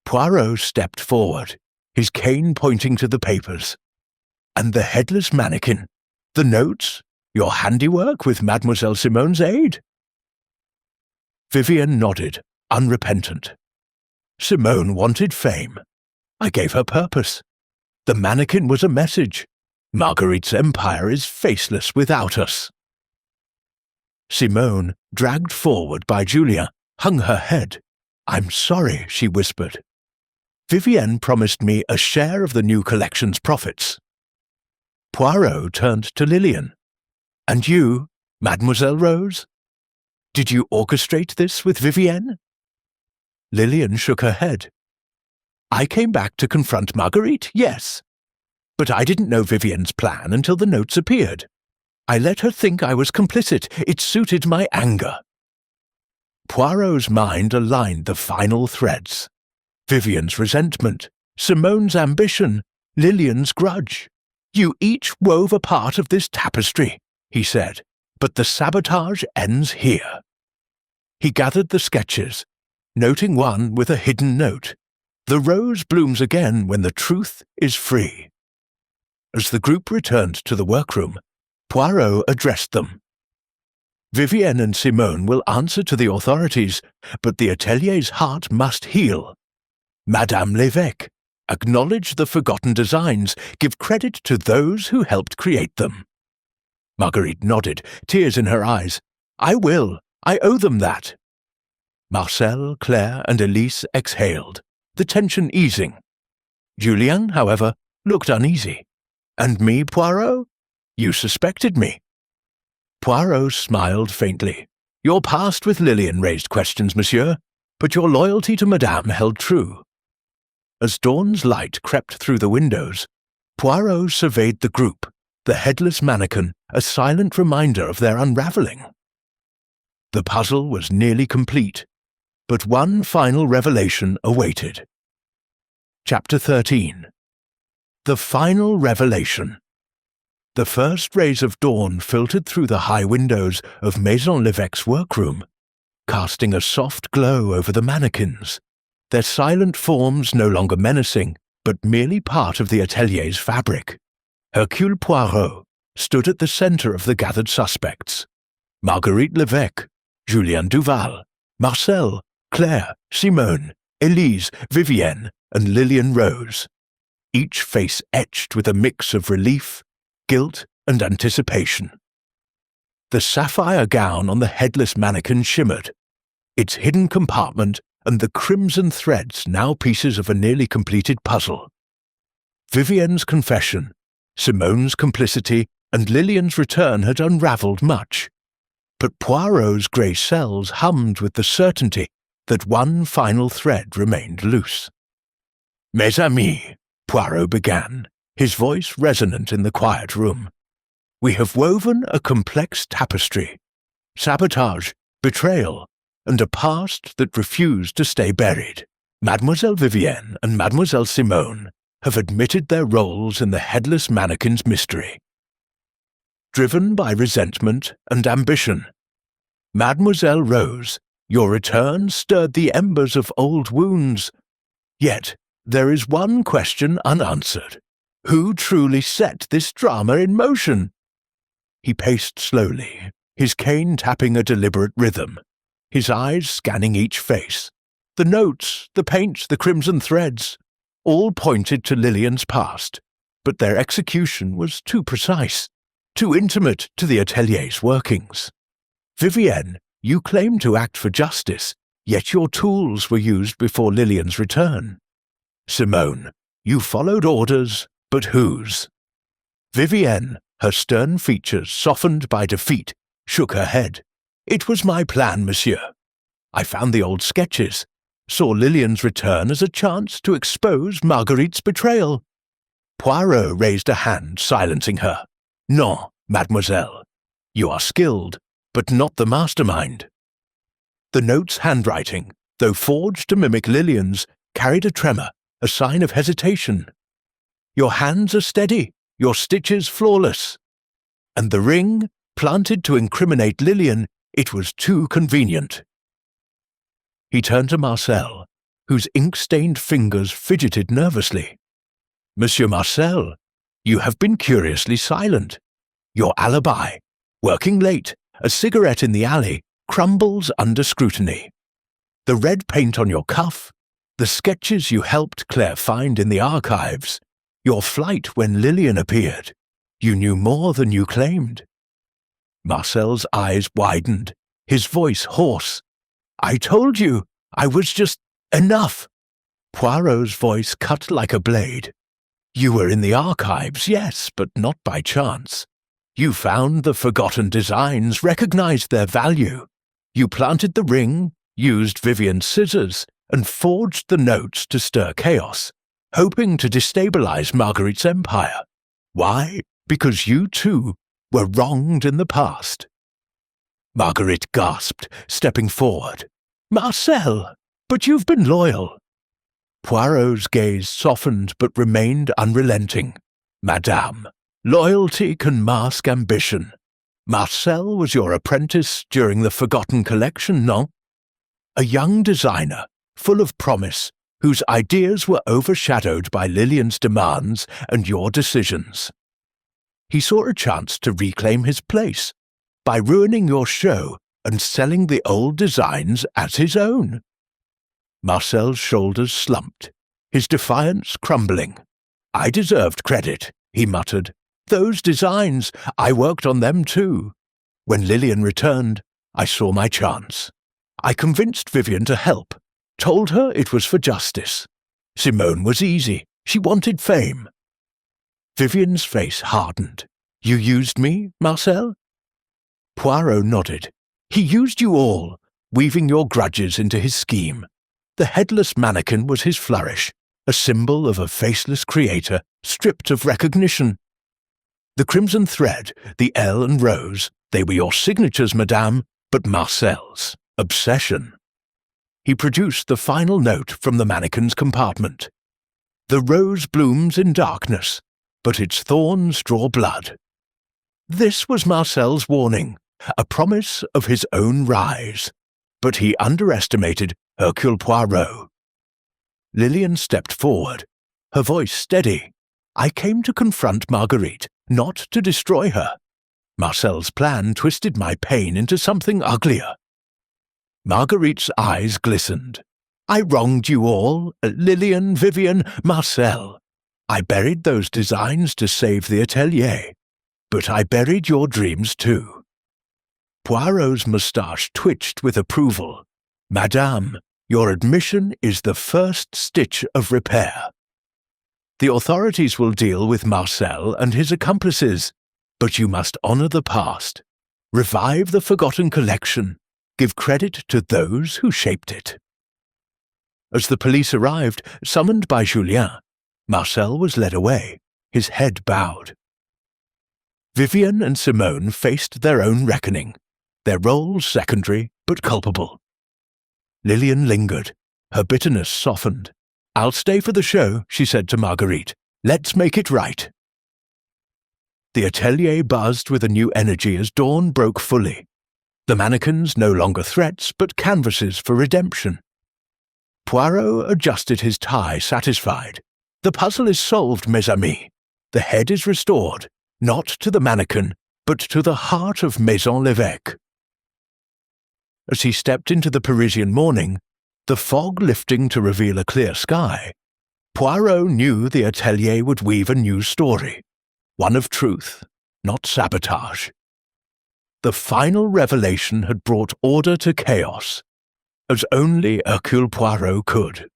Poirot stepped forward, his cane pointing to the papers. "And the Headless Mannequin? The notes? Your handiwork with Mademoiselle Simone's aid?" Vivienne nodded, unrepentant. "Simone wanted fame. I gave her purpose. The mannequin was a message. Marguerite's empire is faceless without us." Simone, dragged forward by Julia, hung her head. "I'm sorry," she whispered. "Vivienne promised me a share of the new collection's profits." Poirot turned to Lillian. "And you, Mademoiselle Rose? Did you orchestrate this with Vivienne?" Lillian shook her head. "I came back to confront Marguerite, yes. But I didn't know Vivienne's plan until the notes appeared. I let her think I was complicit. It suited my anger." Poirot's mind aligned the final threads. Vivienne's resentment, Simone's ambition, Lillian's grudge. "You each wove a part of this tapestry," he said, "but the sabotage ends here." He gathered the sketches, noting one with a hidden note. "The rose blooms again when the truth is free." As the group returned to the workroom, Poirot addressed them. "Vivienne and Simone will answer to the authorities, but the atelier's heart must heal. Madame Lévesque, acknowledge the forgotten designs, give credit to those who helped create them." Marguerite nodded, tears in her eyes. "I will. I owe them that." Marcel, Claire, and Elise exhaled, the tension easing. Julien, however, looked uneasy. "And me, Poirot? You suspected me." Poirot smiled faintly. "Your past with Lillian raised questions, monsieur, but your loyalty to Madame held true." As dawn's light crept through the windows, Poirot surveyed the group, the headless mannequin a silent reminder of their unravelling. The puzzle was nearly complete, but one final revelation awaited. Chapter 13. The Final Revelation. The first rays of dawn filtered through the high windows of Maison Levesque's workroom, casting a soft glow over the mannequins, their silent forms no longer menacing, but merely part of the atelier's fabric. Hercule Poirot stood at the centre of the gathered suspects. Marguerite Levesque, Julien Duval, Marcel, Claire, Simone, Élise, Vivienne, and Lillian Rose, each face etched with a mix of relief, guilt, and anticipation. The sapphire gown on the headless mannequin shimmered, its hidden compartment and the crimson threads now pieces of a nearly completed puzzle. Vivienne's confession, Simone's complicity, and Lillian's return had unravelled much, but Poirot's grey cells hummed with the certainty that one final thread remained loose. "Mes amis," Poirot began, his voice resonant in the quiet room, "we have woven a complex tapestry, sabotage, betrayal, and a past that refused to stay buried. Mademoiselle Vivienne and Mademoiselle Simone have admitted their roles in the headless mannequin's mystery. Driven by resentment and ambition, Mademoiselle Rose, your return stirred the embers of old wounds. Yet there is one question unanswered. Who truly set this drama in motion?" He paced slowly, his cane tapping a deliberate rhythm, his eyes scanning each face. The notes, the paint, the crimson threads, all pointed to Lillian's past, but their execution was too precise, too intimate to the atelier's workings. Vivienne, you claimed to act for justice, yet your tools were used before Lillian's return. Simone, you followed orders, but whose? Vivienne, her stern features softened by defeat, shook her head. "It was my plan, monsieur. I found the old sketches, saw Lillian's return as a chance to expose Marguerite's betrayal." Poirot raised a hand, silencing her. "Non, mademoiselle. You are skilled, but not the mastermind." The note's handwriting, though forged to mimic Lillian's, carried a tremor, a sign of hesitation. "Your hands are steady, your stitches flawless. And the ring, planted to incriminate Lillian, it was too convenient." He turned to Marcel, whose ink-stained fingers fidgeted nervously. "Monsieur Marcel, you have been curiously silent. Your alibi, working late, a cigarette in the alley, crumbles under scrutiny. The red paint on your cuff, the sketches you helped Claire find in the archives, your flight when Lillian appeared. You knew more than you claimed." Marcel's eyes widened, his voice hoarse. "I told you, I was just enough." Poirot's voice cut like a blade. "You were in the archives, yes, but not by chance. You found the forgotten designs, recognized their value. You planted the ring, used Vivienne's scissors, and forged the notes to stir chaos, hoping to destabilize Marguerite's empire. Why? Because you, too, were wronged in the past." Marguerite gasped, stepping forward. "Marcel, but you've been loyal." Poirot's gaze softened but remained unrelenting. "Madame, loyalty can mask ambition. Marcel was your apprentice during the Forgotten Collection, no? A young designer, full of promise, whose ideas were overshadowed by Lillian's demands and your decisions. He saw a chance to reclaim his place by ruining your show and selling the old designs as his own." Marcel's shoulders slumped, his defiance crumbling. "I deserved credit," he muttered. "Those designs, I worked on them too. When Lillian returned, I saw my chance. I convinced Vivienne to help, told her it was for justice. Simone was easy, she wanted fame." Vivienne's face hardened. "You used me, Marcel?" Poirot nodded. "He used you all, weaving your grudges into his scheme. The headless mannequin was his flourish, a symbol of a faceless creator stripped of recognition. The crimson thread, the L and rose, they were your signatures, madame, but Marcel's obsession. He produced the final note from the mannequin's compartment. The rose blooms in darkness, but its thorns draw blood. This was Marcel's warning, a promise of his own rise, but he underestimated Hercule Poirot. Lillian stepped forward, her voice steady. I came to confront Marguerite, not to destroy her. Marcel's plan twisted my pain into something uglier. Marguerite's eyes glistened. I wronged you all, Lillian, Vivian, Marcel. I buried those designs to save the atelier, but I buried your dreams too. Poirot's moustache twitched with approval. Madame, your admission is the first stitch of repair. The authorities will deal with Marcel and his accomplices, but you must honor the past. Revive the forgotten collection. Give credit to those who shaped it. As the police arrived, summoned by Julien, Marcel was led away, his head bowed. Vivian and Simone faced their own reckoning, their roles secondary but culpable. Lillian lingered, her bitterness softened. I'll stay for the show, she said to Marguerite. Let's make it right. The atelier buzzed with a new energy as dawn broke fully. The mannequins no longer threats but canvases for redemption. Poirot adjusted his tie, satisfied. The puzzle is solved, mes amis. The head is restored, not to the mannequin, but to the heart of Maison l'Évêque. As he stepped into the Parisian morning, the fog lifting to reveal a clear sky, Poirot knew the atelier would weave a new story, one of truth, not sabotage. The final revelation had brought order to chaos, as only Hercule Poirot could.